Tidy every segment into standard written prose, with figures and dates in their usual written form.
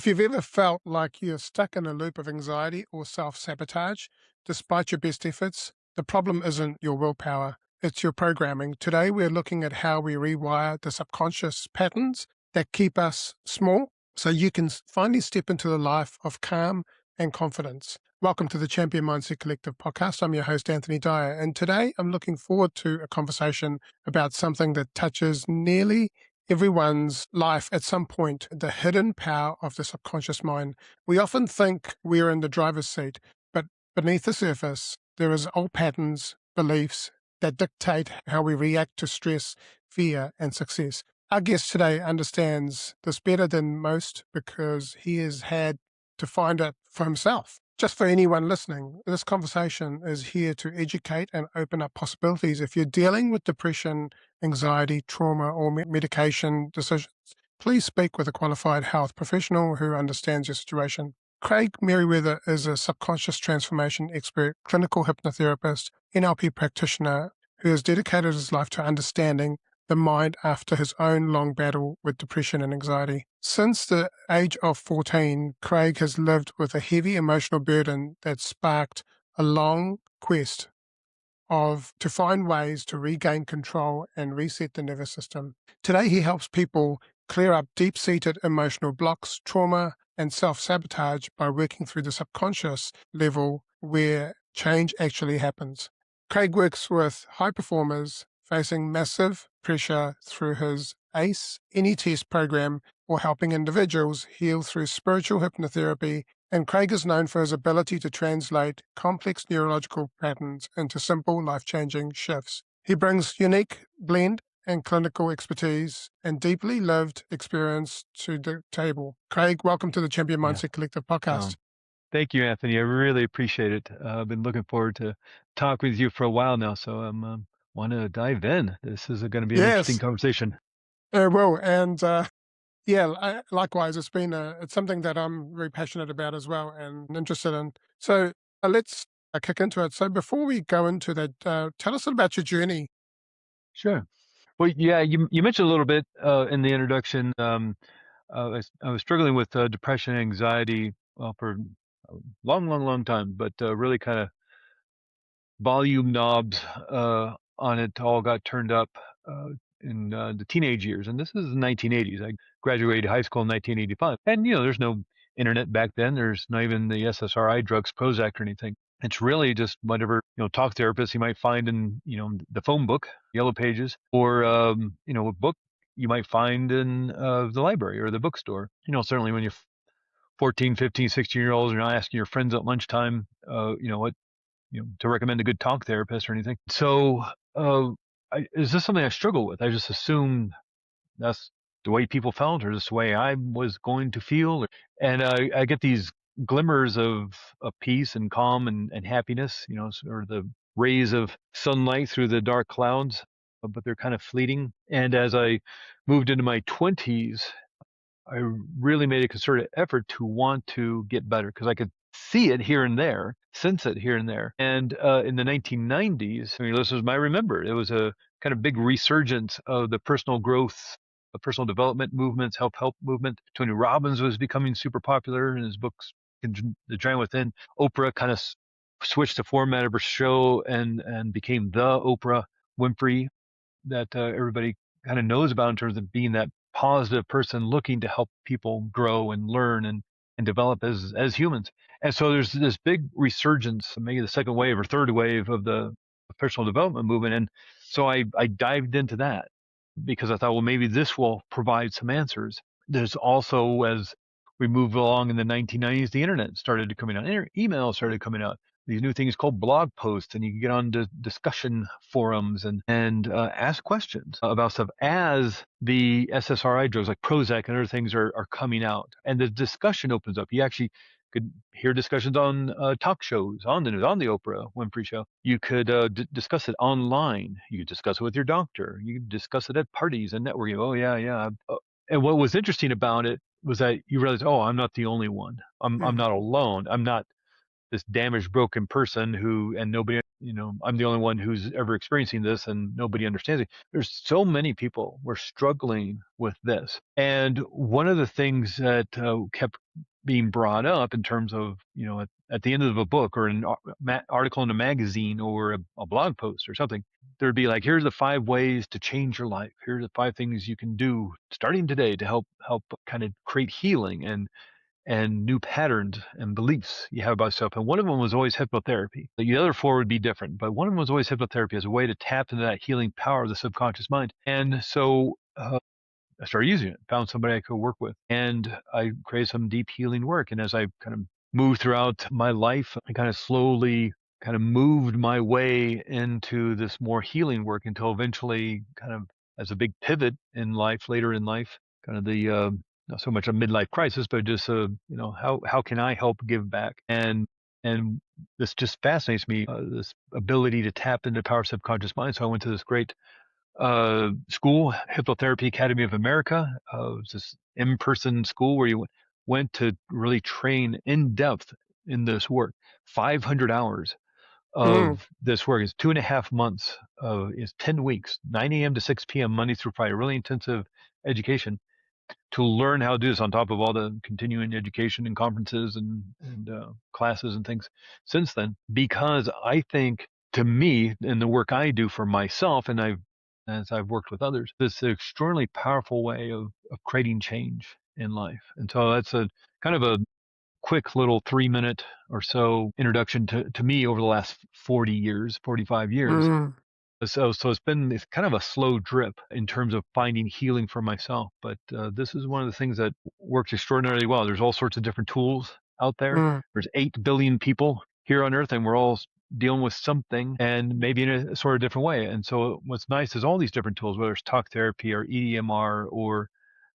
If you've ever felt like you're stuck in a loop of anxiety or self-sabotage, despite your best efforts, the problem isn't your willpower, it's your programming. Today, we're looking at how we rewire the subconscious patterns that keep us small so you can finally step into the life of calm and confidence. Welcome to the Champion Mindset Collective podcast. I'm your host, Anthony Dyer, and today I'm looking forward to a conversation about something that touches nearly everyone's life at some point, the hidden power of the subconscious mind. We often think we're in the driver's seat, but beneath the surface, there is old patterns, beliefs that dictate how we react to stress, fear, and success. Our guest today understands this better than most because he has had to find it for himself. Just for anyone listening, this conversation is here to educate and open up possibilities. If you're dealing with depression, anxiety, trauma, or medication decisions, please speak with a qualified health professional who understands your situation. Craig Meriwether is a subconscious transformation expert, clinical hypnotherapist, NLP practitioner who has dedicated his life to understanding the mind after his own long battle with depression and anxiety. Since the age of 14, Craig has lived with a heavy emotional burden that sparked a long quest to find ways to regain control and reset the nervous system. Today, he helps people clear up deep-seated emotional blocks, trauma, and self-sabotage by working through the subconscious level where change actually happens. Craig works with high performers facing massive pressure through his ACE Any Test program or helping individuals heal through spiritual hypnotherapy, and Craig is known for his ability to translate complex neurological patterns into simple, life-changing shifts. He brings unique blend and clinical expertise and deeply lived experience to the table. Craig, welcome to the Champion Yeah. Mindset Collective podcast. Thank you, Anthony. I really appreciate it. I've been looking forward to talk with you for a while now, so I'm want to dive in. This is going to be an interesting Yes, conversation. well, and likewise, it's something that I'm very passionate about as well and interested in. So let's kick into it. So before we go into that, tell us about your journey. Sure. Well, yeah, you mentioned a little bit in the introduction. I was struggling with depression and anxiety for a long time, but really kind of volume knobs on it all got turned up in the teenage years. And this is the 1980s. I graduated high school in 1985. And, there's no internet back then. There's not even the SSRI drugs, Prozac or anything. It's really just whatever, talk therapists you might find in, the phone book, Yellow Pages, or, a book you might find in the library or the bookstore. Certainly when you're 14, 15, 16-year-olds, you're not asking your friends at lunchtime, what to recommend a good talk therapist or anything. So, is this something I struggle with? I just assumed that's the way people felt, or this the way I was going to feel. And I get these glimmers of peace and calm and happiness, or the rays of sunlight through the dark clouds, but they're kind of fleeting. And as I moved into my 20s, I really made a concerted effort to want to get better because I could see it here and there, sense it here and there. And in the 1990s, listeners might remember, it was a kind of big resurgence of the personal growth, personal development movements, help movement. Tony Robbins was becoming super popular in his books, The Giant Within. Oprah kind of switched the format of her show and became the Oprah Winfrey that everybody kind of knows about in terms of being that positive person looking to help people grow and learn and develop as humans. And so there's this big resurgence, maybe the second wave or third wave of the personal development movement. And so I dived into that because I thought, well, maybe this will provide some answers. There's also, as we move along in the 1990s, the internet started coming out, email started coming out, these new things called blog posts, and you can get on to discussion forums and ask questions about stuff as the SSRI drugs like Prozac and other things are coming out, and the discussion opens up. You actually could hear discussions on talk shows, on the news, on the Oprah Winfrey Show. You could discuss it online. You could discuss it with your doctor. You could discuss it at parties and networking. Oh yeah. And what was interesting about it was that you realize, oh, I'm not the only one. I'm not alone. I'm not this damaged, broken person and nobody, I'm the only one who's ever experiencing this and nobody understands it. There's so many people were struggling with this. And one of the things that kept being brought up in terms of, at the end of a book or an article in a magazine or a blog post or something, there'd be like, here's the 5 ways to change your life. Here's the 5 things you can do starting today to help kind of create healing and new patterns and beliefs you have about yourself. And one of them was always hypnotherapy. The other 4 would be different, but one of them was always hypnotherapy as a way to tap into that healing power of the subconscious mind. And so I started using it, found somebody I could work with, and I created some deep healing work. And as I kind of moved throughout my life, I kind of slowly kind of moved my way into this more healing work until eventually kind of as a big pivot in life, later in life, kind of the, not so much a midlife crisis, but just, how can I help give back? And this just fascinates me, this ability to tap into the power of subconscious mind. So I went to this great school, Hypnotherapy Academy of America. It was this in-person school where you went to really train in depth in this work. 500 hours Mm, of this work. It's 2.5 months. It's 10 weeks, 9 a.m. to 6 p.m. Monday through Friday. Really intensive education to learn how to do this on top of all the continuing education and conferences and classes and things since then. Because I think, to me, in the work I do for myself, and as I've worked with others, this is an extraordinarily powerful way of creating change in life. And so that's a kind of a quick little 3-minute or so introduction to me over the last 40 years, 45 years. mm. So it's kind of a slow drip in terms of finding healing for myself. But this is one of the things that works extraordinarily well. There's all sorts of different tools out there. Mm. There's 8 billion people here on Earth, and we're all dealing with something, and maybe in a sort of different way. And so what's nice is all these different tools, whether it's talk therapy or EDMR or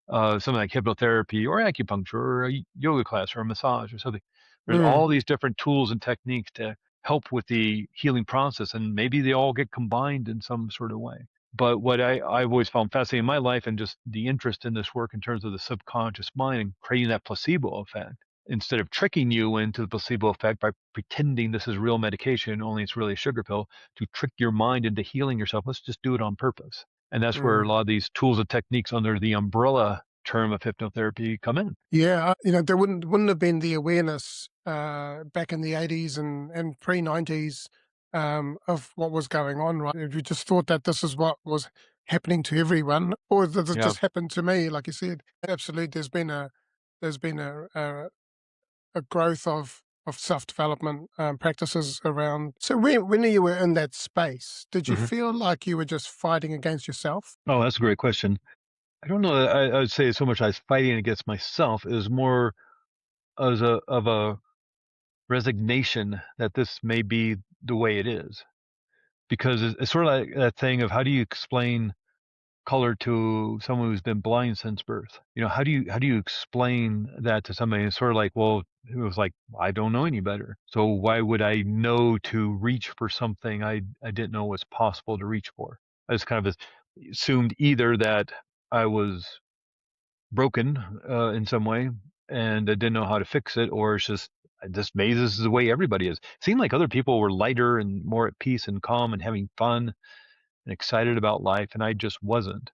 something like hypnotherapy or acupuncture or a yoga class or a massage or something. There's Mm. all these different tools and techniques to help with the healing process, and maybe they all get combined in some sort of way. But what I've always found fascinating in my life and just the interest in this work in terms of the subconscious mind and creating that placebo effect, instead of tricking you into the placebo effect by pretending this is real medication, only it's really a sugar pill, to trick your mind into healing yourself. Let's just do it on purpose. And that's where a Mm. lot of these tools and techniques under the umbrella term of hypnotherapy come in. Yeah, there wouldn't have been the awareness back in the 80s and pre-90s of what was going on, right? If you just thought that this is what was happening to everyone, or that it Yeah. just happened to me, like you said, absolutely, there's been a growth of self-development practices around. So when you were in that space, did you hmm feel like you were just fighting against yourself? Oh, that's a great question. I don't know that I would say so much as fighting against myself. It was more as of a resignation that this may be the way it is. Because it's sort of like that thing of how do you explain color to someone who's been blind since birth? How do you explain that to somebody? It's sort of like, well, it was like, I don't know any better. So why would I know to reach for something I didn't know was possible to reach for? I just kind of assumed either that I was broken in some way and I didn't know how to fix it, or it's just maybe this is the way everybody is. It seemed like other people were lighter and more at peace and calm and having fun and excited about life, and I just wasn't.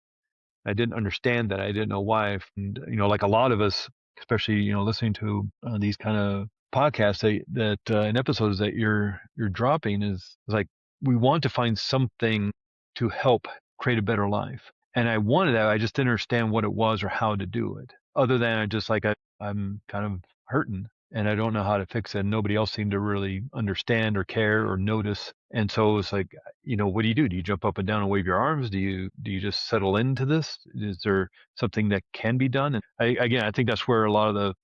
I didn't understand that. I didn't know why. And, like a lot of us, especially, listening to these kind of podcasts and episodes that you're dropping is like, we want to find something to help create a better life. And I wanted that. I just didn't understand what it was or how to do it. Other than I just like, I'm kind of hurting and I don't know how to fix it. And nobody else seemed to really understand or care or notice. And so it was like, what do you do? Do you jump up and down and wave your arms? Do you just settle into this? Is there something that can be done? And I think that's where a lot of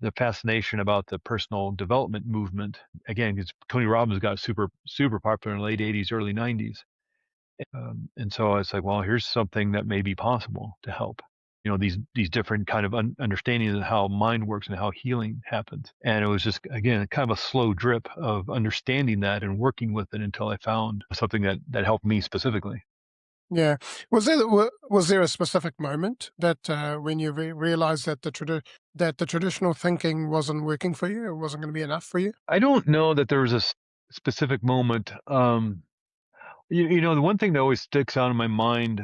the fascination about the personal development movement, again, because Tony Robbins got super, super popular in the late 80s, early 90s. And so it's like, well, here's something that may be possible to help. These different kind of understandings of how mind works and how healing happens. And it was just, again, kind of a slow drip of understanding that and working with it until I found something that helped me specifically. Yeah. Was there a specific moment that, when you realized that the traditional thinking wasn't working for you, it wasn't gonna be enough for you? I don't know that there was a specific moment. The one thing that always sticks out in my mind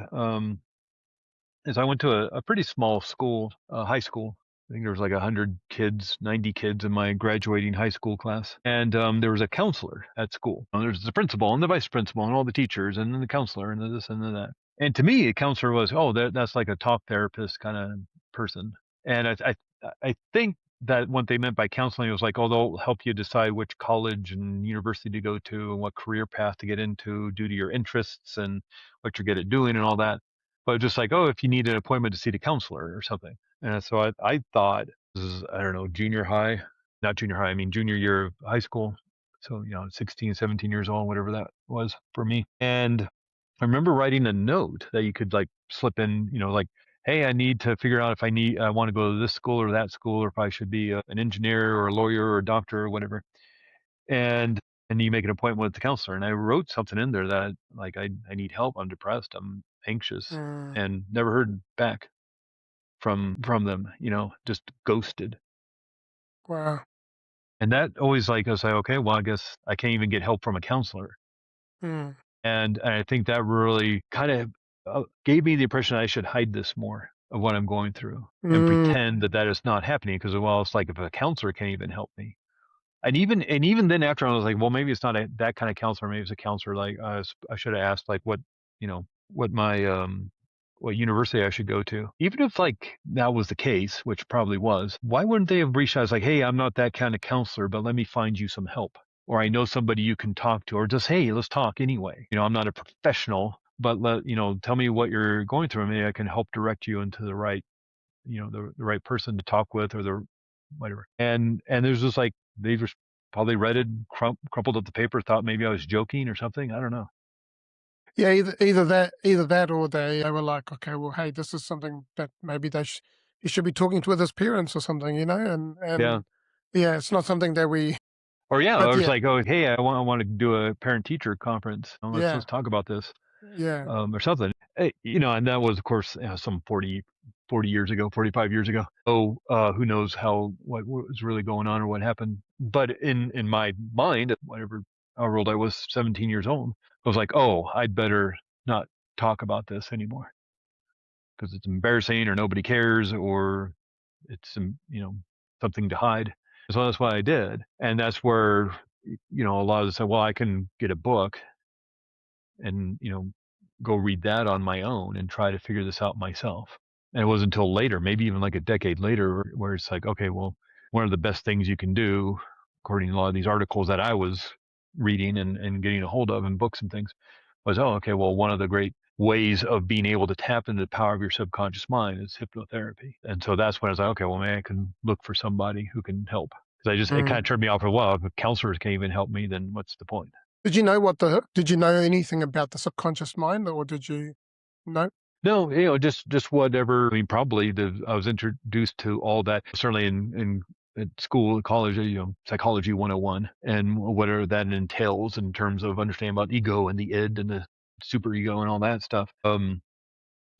is I went to a pretty small school, high school. I think there was like 100 kids, 90 kids in my graduating high school class. And there was a counselor at school. There's the principal and the vice principal and all the teachers and then the counselor and the this and the that. And to me, a counselor was, oh, that's like a talk therapist kind of person. And I think that what they meant by counseling was like, oh, they'll help you decide which college and university to go to and what career path to get into due to your interests and what you're good at doing and all that. But just like, oh, if you need an appointment to see the counselor or something. And so I thought this is, I don't know, junior high, not junior high, I mean junior year of high school. So, 16, 17 years old, whatever that was for me. And I remember writing a note that you could like slip in, like, hey, I need to figure out if I want to go to this school or that school, or if I should be an engineer or a lawyer or a doctor or whatever. And you make an appointment with the counselor. And I wrote something in there that like I need help. I'm depressed. I'm anxious, Mm, and never heard back from them. Just ghosted. wow. And that always like I was like, okay, well, I guess I can't even get help from a counselor. Mm, And I think that really kind of gave me the impression I should hide this more of what I'm going through and mm, pretend that that is not happening because well, it's like if a counselor can't even help me. And even then after I was like, well, maybe it's not that kind of counselor. Maybe it's a counselor like I should have asked like what my what university I should go to. Even if like that was the case, which probably was, why wouldn't they have reached out as like, hey, I'm not that kind of counselor, but let me find you some help. Or I know somebody you can talk to, or just hey, let's talk anyway. I'm not a professional, but tell me what you're going through. Maybe I can help direct you into the right the right person to talk with or the whatever. And there's just like they just probably read it, crumpled up the paper, thought maybe I was joking or something. I don't know. yeah, either that or they were like, "Okay, well, hey, this is something that maybe he should be talking to with his parents or something," Yeah. and yeah, it's not something that we Or yeah, but or it's yeah, like, oh hey, I want to do a parent teacher conference. Let's yeah, talk about this. yeah, Or something. And that was, of course, some 40 years ago, 45 years ago. Oh, who knows what was really going on or what happened. But in my mind, whatever, however old I was, 17 years old, I was like, oh, I'd better not talk about this anymore because it's embarrassing or nobody cares or it's, something to hide. So that's what I did. And that's where, a lot of them said, well, I can get a book and go read that on my own and try to figure this out myself. And it wasn't until later, maybe even like a decade later, where it's like, okay, well, one of the best things you can do, according to a lot of these articles that I was reading and getting a hold of in books and things, was, oh, okay, well, one of the great ways of being able to tap into the power of your subconscious mind is hypnotherapy. And so that's when I was like, okay, well, maybe I can look for somebody who can help. Because it kind mm. of turned me off for a while. If counselors can't even help me, then what's the point? Did you know anything about the subconscious mind, or did you no? No, just whatever. I mean, probably I was introduced to all that certainly in at school, college, psychology 101 and whatever that entails in terms of understanding about ego and the id and the super ego and all that stuff. And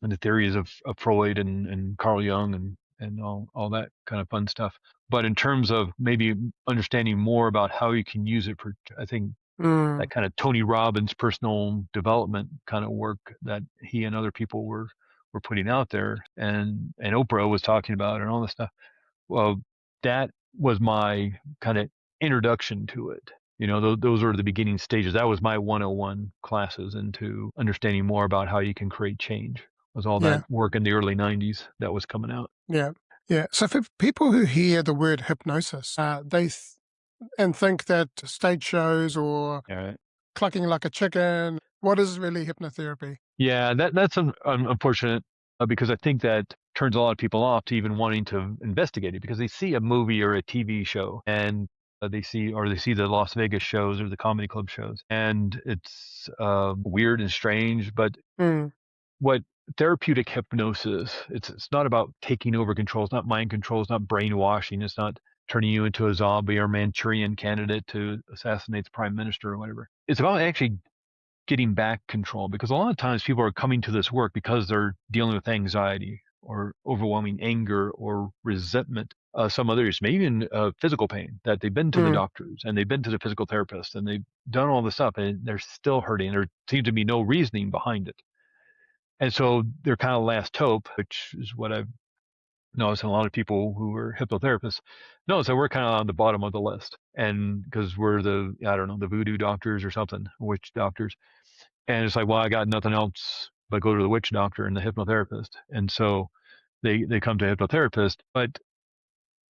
the theories of Freud and Carl Jung and all that kind of fun stuff. But in terms of maybe understanding more about how you can use it for, I think Mm, that kind of Tony Robbins personal development kind of work that he and other people were putting out there and Oprah was talking about and all this stuff. Well, that was my kind of introduction to it. Those were the beginning stages. That was my 101 classes into understanding more about how you can create change. Was all that yeah, work in the early 90s that was coming out. yeah, yeah. So for people who hear the word hypnosis, and think that stage shows or All right. clucking like a chicken. What is really hypnotherapy? Yeah, that's unfortunate because I think that turns a lot of people off to even wanting to investigate it because they see a movie or a TV show and they see the Las Vegas shows or the comedy club shows and it's weird and strange. But Mm, what therapeutic hypnosis, it's not about taking over control. It's not mind control. It's not brainwashing. It's not turning you into a zombie or Manchurian candidate to assassinate the prime minister or whatever. It's about actually getting back control, because a lot of times people are coming to this work because they're dealing with anxiety or overwhelming anger or resentment, some others, maybe even physical pain, that they've been to the Mm, doctors and they've been to the physical therapist and they've done all this stuff and they're still hurting. There seems to be no reasoning behind it. And so they're kind of last hope, which is what I've noticed in a lot of people who are hypnotherapists. Notice that we're kind of on the bottom of the list. And because we're the, I don't know, the voodoo doctors or something, witch doctors. And it's like, well, I got nothing else but go to the witch doctor and the hypnotherapist. And so they come to a hypnotherapist. But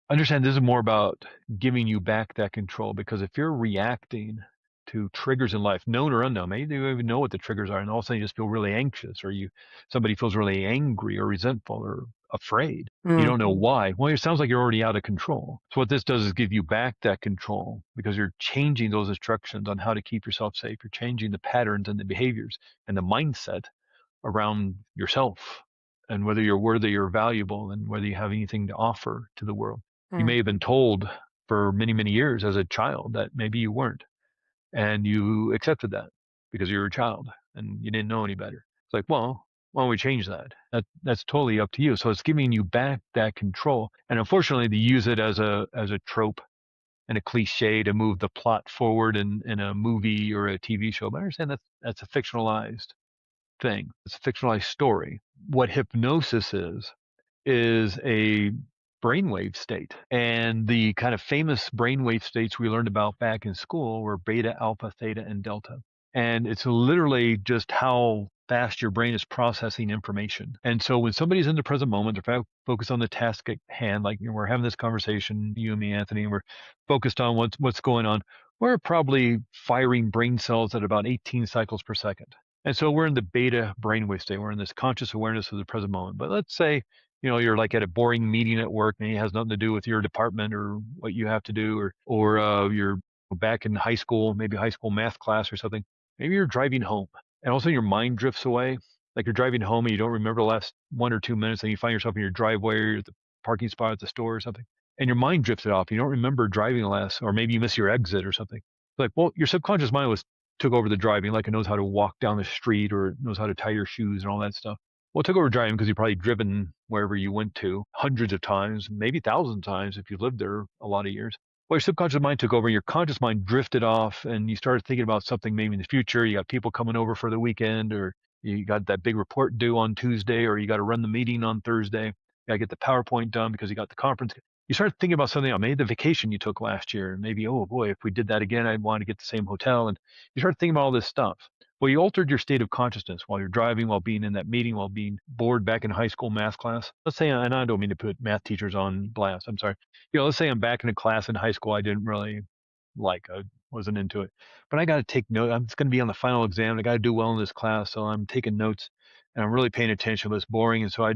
understand this is more about giving you back that control, because if you're reacting to triggers in life, known or unknown, maybe you don't even know what the triggers are, and all of a sudden you just feel really anxious, or somebody feels really angry or resentful or afraid. You mm, don't know why. Well, it sounds like you're already out of control. So what this does is give you back that control, because you're changing those instructions on how to keep yourself safe. You're changing the patterns and the behaviors and the mindset around yourself, and whether you're worthy or valuable, and whether you have anything to offer to the world. You mm, may have been told for many, many years as a child that maybe you weren't, and you accepted that because you were a child and you didn't know any better. It's like, well, why don't we change that? That's totally up to you. So it's giving you back that control. And unfortunately, they use it as a trope and a cliche to move the plot forward in a movie or a TV show. But I understand that's a fictionalized thing. It's a fictionalized story. What hypnosis is a brainwave state. And the kind of famous brainwave states we learned about back in school were beta, alpha, theta, and delta. And it's literally just how fast your brain is processing information. And so when somebody's in the present moment, they're focused on the task at hand, like we're having this conversation, you and me, Anthony, and we're focused on what's going on. We're probably firing brain cells at about 18 cycles per second. And so we're in the beta brainwave state. We're in this conscious awareness of the present moment. But let's say, you're like at a boring meeting at work and it has nothing to do with your department or what you have to do, or you're back in high school, maybe high school math class or something. Maybe you're driving home and all of a sudden your mind drifts away. Like you're driving home and you don't remember the last 1 or 2 minutes, and you find yourself in your driveway or at the parking spot at the store or something. And your mind drifted off. You don't remember driving the last, or maybe you miss your exit or something. Like, well, your subconscious mind took over the driving, like it knows how to walk down the street or knows how to tie your shoes and all that stuff. Well, it took over driving because you've probably driven wherever you went to hundreds of times, maybe thousands of times if you lived there a lot of years. Well, your subconscious mind took over, your conscious mind drifted off, and you started thinking about something maybe in the future. You got people coming over for the weekend, or you got that big report due on Tuesday, or you got to run the meeting on Thursday. You got to get the PowerPoint done because you got the conference. You start thinking about something else, maybe the vacation you took last year, and maybe, oh boy, if we did that again, I'd want to get the same hotel. And you start thinking about all this stuff. Well, you altered your state of consciousness while you're driving, while being in that meeting, while being bored back in high school math class. Let's say, and I don't mean to put math teachers on blast, I'm sorry. Let's say I'm back in a class in high school I didn't really like, I wasn't into it, but I got to take notes. I'm just going to be on the final exam. I got to do well in this class. So I'm taking notes and I'm really paying attention, but it's boring. And so I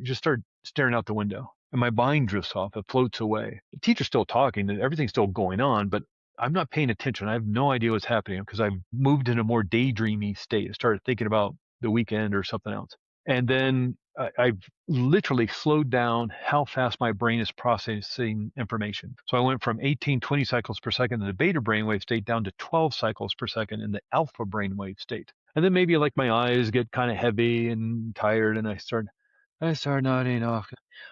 just start staring out the window and my mind drifts off. It floats away. The teacher's still talking and everything's still going on, but I'm not paying attention. I have no idea what's happening because I've moved in a more daydreamy state. I started thinking about the weekend or something else. And then I've literally slowed down how fast my brain is processing information. So I went from 18, 20 cycles per second in the beta brainwave state down to 12 cycles per second in the alpha brainwave state. And then maybe like my eyes get kind of heavy and tired, and I start nodding off.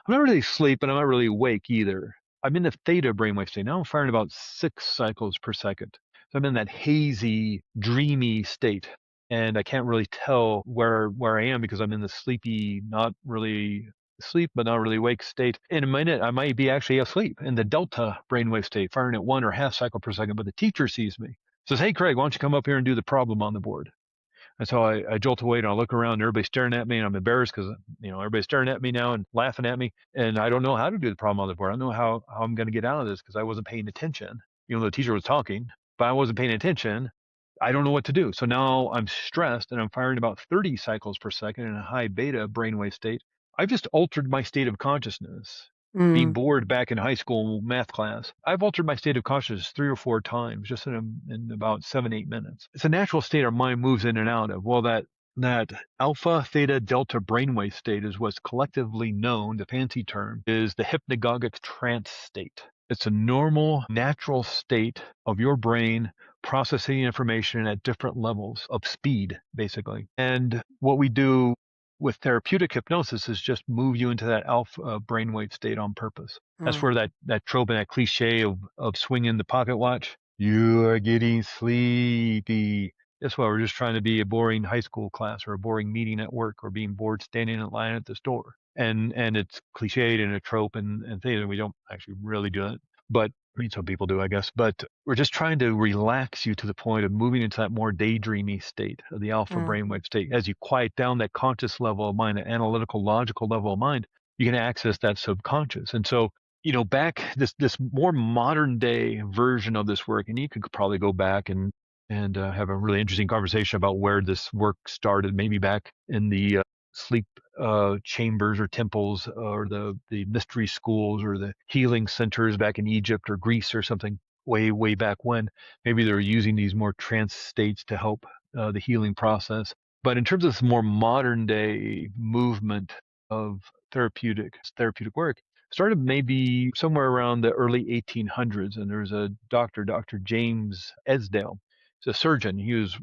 I'm not really asleep, but I'm not really awake either. I'm in the theta brainwave state. Now I'm firing about 6 cycles per second. So I'm in that hazy, dreamy state. And I can't really tell where I am because I'm in the sleepy, not really asleep, but not really awake state. In a minute, I might be actually asleep in the delta brainwave state, firing at 1.5 cycle per second. But the teacher sees me, says, "Hey, Craig, why don't you come up here and do the problem on the board?" And so I jolt away and I look around and everybody's staring at me, and I'm embarrassed because, everybody's staring at me now and laughing at me. And I don't know how to do the problem on the board. I don't know how I'm going to get out of this because I wasn't paying attention. The teacher was talking, but I wasn't paying attention. I don't know what to do. So now I'm stressed and I'm firing about 30 cycles per second in a high beta brainwave state. I've just altered my state of consciousness. Being mm, bored back in high school math class, I've altered my state of consciousness 3 or 4 times just in about 7, 8 minutes. It's a natural state our mind moves in and out of. Well, that alpha, theta, delta brainwave state is what's collectively known, the fancy term, is the hypnagogic trance state. It's a normal, natural state of your brain processing information at different levels of speed, basically. And what we do with therapeutic hypnosis is just move you into that alpha brainwave state on purpose. That's where Mm. that trope and that cliche of swinging the pocket watch, you are getting sleepy. That's why we're just trying to be a boring high school class or a boring meeting at work or being bored standing in line at the store. And it's cliched and a trope and things, and we don't actually really do it. But I mean, some people do, I guess. But we're just trying to relax you to the point of moving into that more daydreamy state of the alpha Mm. brainwave state. As you quiet down that conscious level of mind, the analytical, logical level of mind, you can access that subconscious. And so, back this more modern day version of this work, and you could probably go back and have a really interesting conversation about where this work started, maybe back in the sleep chambers or temples or the mystery schools or the healing centers back in Egypt or Greece or something way back when. Maybe they were using these more trance states to help the healing process. But in terms of this more modern day movement of therapeutic work, started maybe somewhere around the early 1800s. And there's a doctor, Dr. James Esdale. He's a surgeon. He was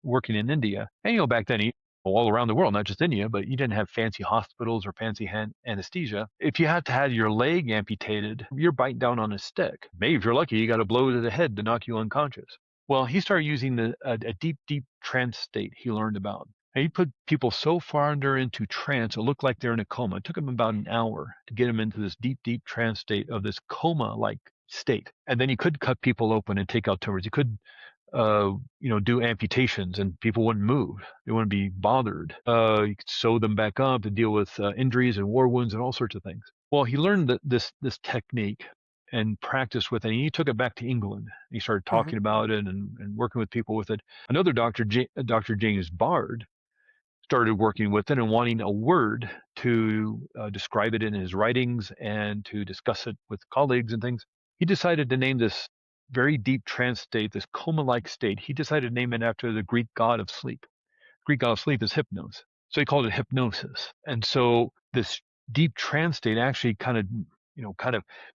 working in India. And, back then, all around the world, not just India, but you didn't have fancy hospitals or fancy anesthesia. If you had to have your leg amputated, you're biting down on a stick. Maybe if you're lucky, you got a blow to the head to knock you unconscious. Well, he started using a deep trance state he learned about. And he put people so far into trance, it looked like they're in a coma. It took him about an hour to get them into this deep trance state of this coma-like state. And then he could cut people open and take out tumors. He could do amputations and people wouldn't move. They wouldn't be bothered. You could sew them back up to deal with injuries and war wounds and all sorts of things. Well, he learned this technique and practiced with it. And he took it back to England. He started Mhm. talking about it and working with people with it. Another doctor, Dr. James Bard, started working with it and wanting a word to describe it in his writings and to discuss it with colleagues and things. He decided to name this very deep trance state, this coma-like state. He decided to name it after the Greek god of sleep. Greek god of sleep is hypnos. So he called it hypnosis. And so this deep trance state actually kind of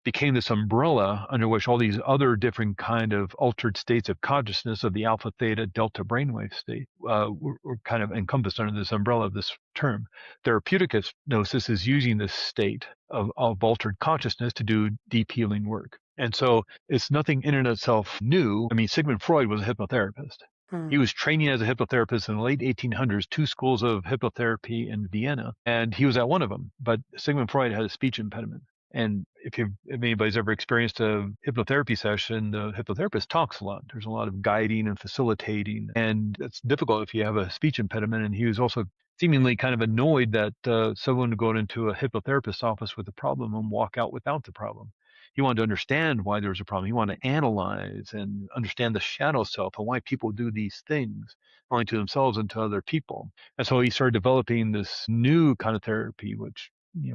became this umbrella under which all these other different kind of altered states of consciousness of the alpha, theta, delta brainwave state were kind of encompassed under this umbrella of this term. Therapeutic hypnosis is using this state of altered consciousness to do deep healing work. And so it's nothing in and of itself new. I mean, Sigmund Freud was a hypnotherapist. He Mm. was training as a hypnotherapist in the late 1800s, two schools of hypnotherapy in Vienna, and he was at one of them. But Sigmund Freud had a speech impediment. And if anybody's ever experienced a hypnotherapy session, the hypnotherapist talks a lot. There's a lot of guiding and facilitating, and it's difficult if you have a speech impediment. And he was also seemingly kind of annoyed that someone would go into a hypnotherapist's office with a problem and walk out without the problem. He wanted to understand why there was a problem. He wanted to analyze and understand the shadow self and why people do these things, not only to themselves and to other people. And so he started developing this new kind of therapy, which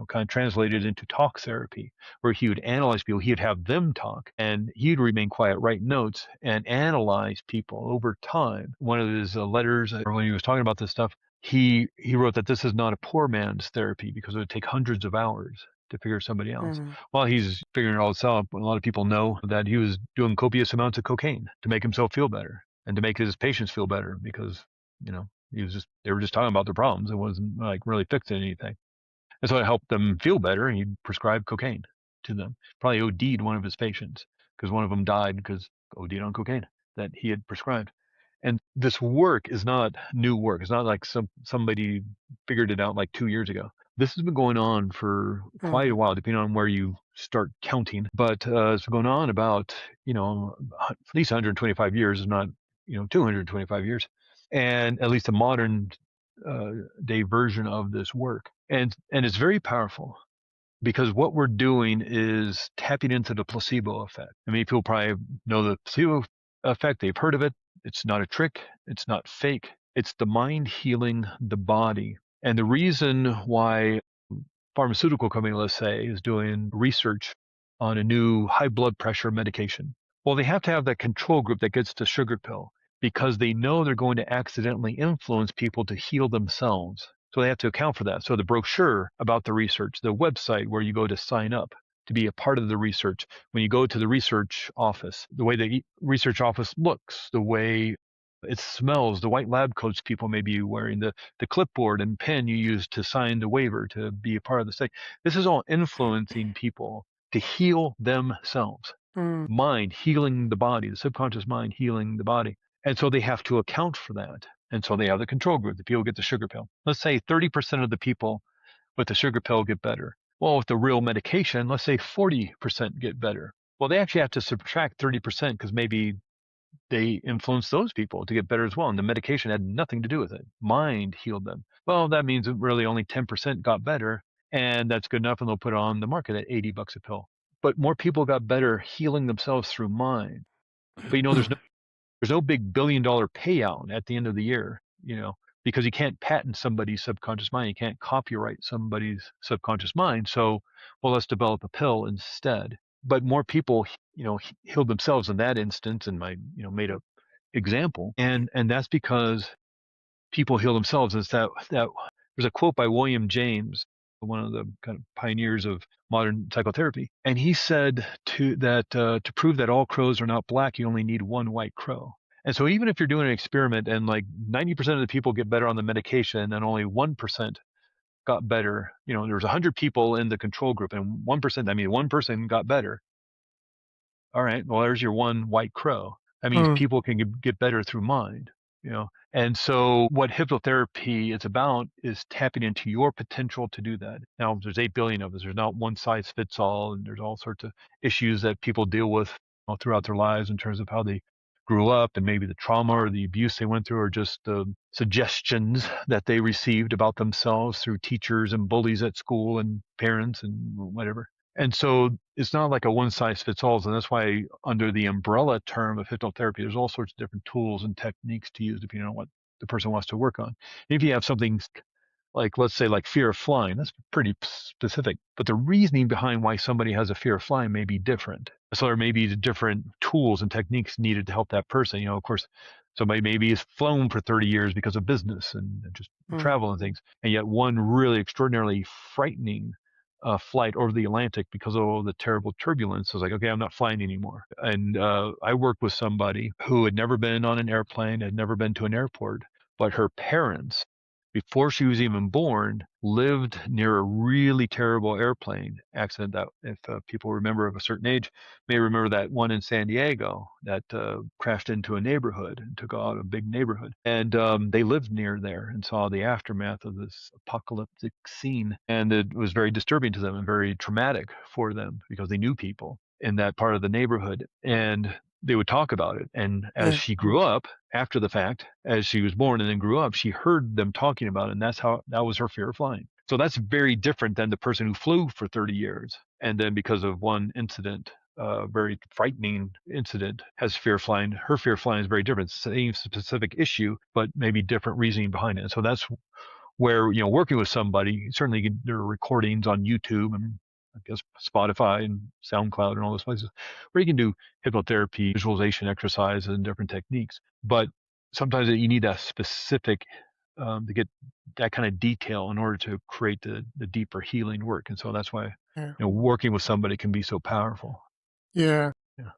kind of translated into talk therapy, where he would analyze people. He'd have them talk, and he'd remain quiet, write notes, and analyze people over time. One of his letters, when he was talking about this stuff, he wrote that this is not a poor man's therapy because it would take hundreds of hours to figure somebody else. Mhm. While he's figuring all this out, a lot of people know that he was doing copious amounts of cocaine to make himself feel better and to make his patients feel better because, they were just talking about their problems. It wasn't like really fixing anything. And so it helped them feel better. And he prescribed cocaine to them. Probably OD'd one of his patients because one of them died because OD'd on cocaine that he had prescribed. And this work is not new work. It's not like somebody figured it out like 2 years ago. This has been going on for quite a Mhm. while, depending on where you start counting. But it's been going on about, at least 125 years, if not, 225 years. And at least a modern uh, day version of this work. And it's very powerful because what we're doing is tapping into the placebo effect. I mean, people probably know the placebo effect. They've heard of it. It's not a trick. It's not fake. It's the mind healing the body. And the reason why pharmaceutical company, let's say, is doing research on a new high blood pressure medication. Well, they have to have that control group that gets the sugar pill because they know they're going to accidentally influence people to heal themselves. So they have to account for that. So the brochure about the research, the website where you go to sign up, to be a part of the research. When you go to the research office, the way the research office looks, the way it smells, the white lab coats people may be wearing, the clipboard and pen you use to sign the waiver to be a part of the study. This is all influencing people to heal themselves. mm, Mind healing the body, the subconscious mind healing the body. And so they have to account for that. And so they have the control group. The people get the sugar pill. Let's say 30% of the people with the sugar pill get better. Well, with the real medication, let's say 40% get better. Well, they actually have to subtract 30% because maybe they influenced those people to get better as well. And the medication had nothing to do with it. Mind healed them. Well, that means that really only 10% got better. And that's good enough. And they'll put it on the market at $80 a pill. But more people got better healing themselves through mind. But there's no big $1 billion payout at the end of the year, because you can't patent somebody's subconscious mind. You can't copyright somebody's subconscious mind. So, well, let's develop a pill instead. But more people, healed themselves in that instance, and made a example, and that's because people heal themselves. Is that there's a quote by William James, one of the kind of pioneers of modern psychotherapy, and he said to prove that all crows are not black, you only need one white crow. And so even if you're doing an experiment and like 90% of the people get better on the medication and only 1% got better, there was 100 people in the control group and 1%, I mean, one person got better. All right, well, there's your one white crow. That means mm, people can get better through mind. And so what hypnotherapy is about is tapping into your potential to do that. Now, there's 8 billion of us. There's not one size fits all, and there's all sorts of issues that people deal with throughout their lives in terms of how they grew up and maybe the trauma or the abuse they went through or just the suggestions that they received about themselves through teachers and bullies at school and parents and whatever. And so it's not like a one size fits all. And that's why under the umbrella term of hypnotherapy, there's all sorts of different tools and techniques to use depending on what the person wants to work on. If you have something like, let's say, like fear of flying, that's pretty specific. But the reasoning behind why somebody has a fear of flying may be different. So there may be different tools and techniques needed to help that person. Of course, somebody maybe has flown for 30 years because of business and just mm, travel and things. And yet one really extraordinarily frightening flight over the Atlantic because of all the terrible turbulence. I was like, okay, I'm not flying anymore. And I worked with somebody who had never been on an airplane, had never been to an airport, but her parents, before she was even born, lived near a really terrible airplane accident that, if people remember of a certain age, may remember that one in San Diego that crashed into a neighborhood and took out a big neighborhood. And they lived near there and saw the aftermath of this apocalyptic scene. And it was very disturbing to them and very traumatic for them because they knew people in that part of the neighborhood. And they would talk about it. And as yeah, she grew up, after the fact, as she was born and then grew up, she heard them talking about it. And that was her fear of flying. So that's very different than the person who flew for 30 years. And then because of one incident, very frightening incident, has fear of flying. Her fear of flying is very different. Same specific issue, but maybe different reasoning behind it. So that's where, working with somebody, certainly there are recordings on YouTube and I guess Spotify and SoundCloud and all those places where you can do hypnotherapy, visualization exercises and different techniques. But sometimes you need that specific to get that kind of detail in order to create the deeper healing work. And so that's why, yeah, working with somebody can be so powerful. yeah. Yeah.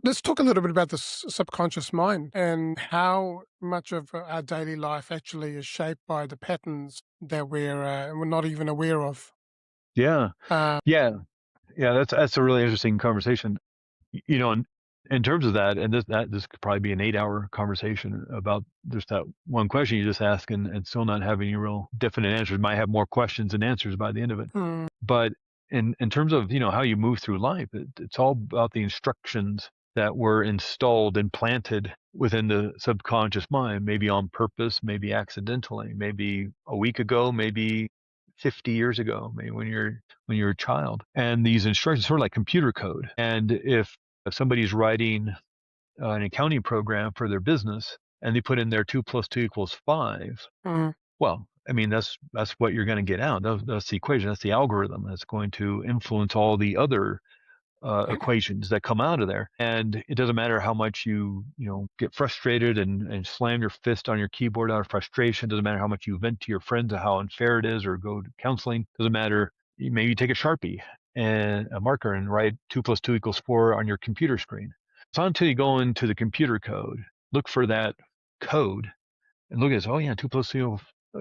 Let's talk a little bit about the subconscious mind and how much of our daily life actually is shaped by the patterns that we're not even aware of. Yeah. Uh, Yeah. Yeah. That's a really interesting conversation. In terms of that, and this could probably be an 8-hour conversation about just that one question you just asked, and still not having any real definite answers. Might have more questions than answers by the end of it. mm, But in terms of how you move through life, it's all about the instructions that were installed and planted within the subconscious mind, maybe on purpose, maybe accidentally, maybe a week ago, maybe 50 years ago, maybe when you're a child. And these instructions sort of like computer code. And if somebody's writing an accounting program for their business and they put in there 2 plus 2 equals 5, mm, well, I mean, that's what you're going to get out. That's the equation. That's the algorithm that's going to influence all the other equations that come out of there. And it doesn't matter how much you get frustrated and slam your fist on your keyboard out of frustration. Doesn't matter how much you vent to your friends of how unfair it is or go to counseling. Doesn't matter. Maybe you take a Sharpie and a marker and write 2 plus 2 equals 4 on your computer screen. It's not until you go into the computer code, look for that code, and look at this. Oh yeah, 2 plus 2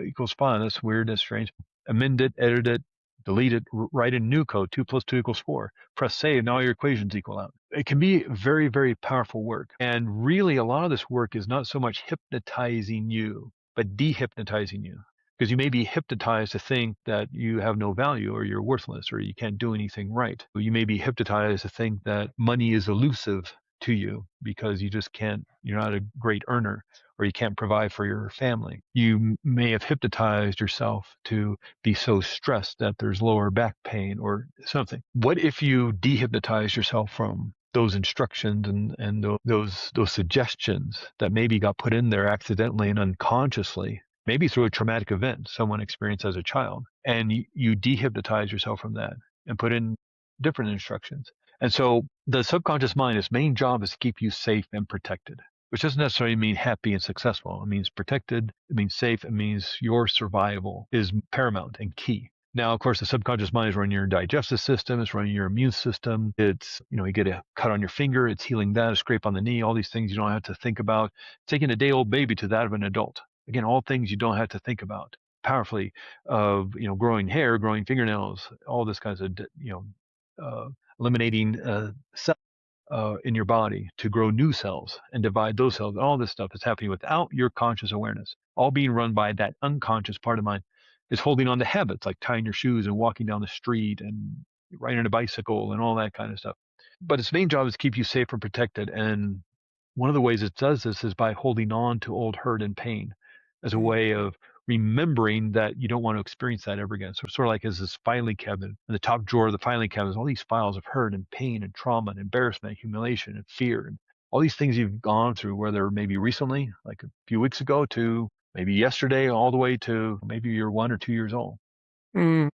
equals 5. That's weird. That's strange. Amend it, edit it, delete it, write in new code. 2 plus 2 equals 4. Press save. Now your equations equal out. It can be very, very powerful work. And really, a lot of this work is not so much hypnotizing you, but dehypnotizing you. Because you may be hypnotized to think that you have no value or you're worthless or you can't do anything right. You may be hypnotized to think that money is elusive to you because you just can't, you're not a great earner or you can't provide for your family. You may have hypnotized yourself to be so stressed that there's lower back pain or something. What if you dehypnotize yourself from those instructions and those suggestions that maybe got put in there accidentally and unconsciously, maybe through a traumatic event someone experienced as a child, and you dehypnotize yourself from that and put in different instructions. And so the subconscious mind, its main job is to keep you safe and protected, which doesn't necessarily mean happy and successful. It means protected, it means safe, it means your survival is paramount and key. Now, of course, the subconscious mind is running your digestive system, it's running your immune system. It's, you get a cut on your finger, it's healing that, a scrape on the knee, all these things you don't have to think about. Taking a day-old baby to that of an adult. Again, all things you don't have to think about powerfully of, growing hair, growing fingernails, all this kinds of, eliminating cells in your body to grow new cells and divide those cells. All this stuff is happening without your conscious awareness, all being run by that unconscious part of mind. Is holding on to habits like tying your shoes and walking down the street and riding a bicycle and all that kind of stuff. But its main job is to keep you safe and protected. And one of the ways it does this is by holding on to old hurt and pain as a way of remembering that you don't want to experience that ever again. So sort of like as this filing cabinet, in the top drawer of the filing cabinet is all these files of hurt and pain and trauma and embarrassment, humiliation and fear and all these things you've gone through, whether maybe recently, like a few weeks ago, to maybe yesterday, all the way to maybe you're 1 or 2 years old. Mm.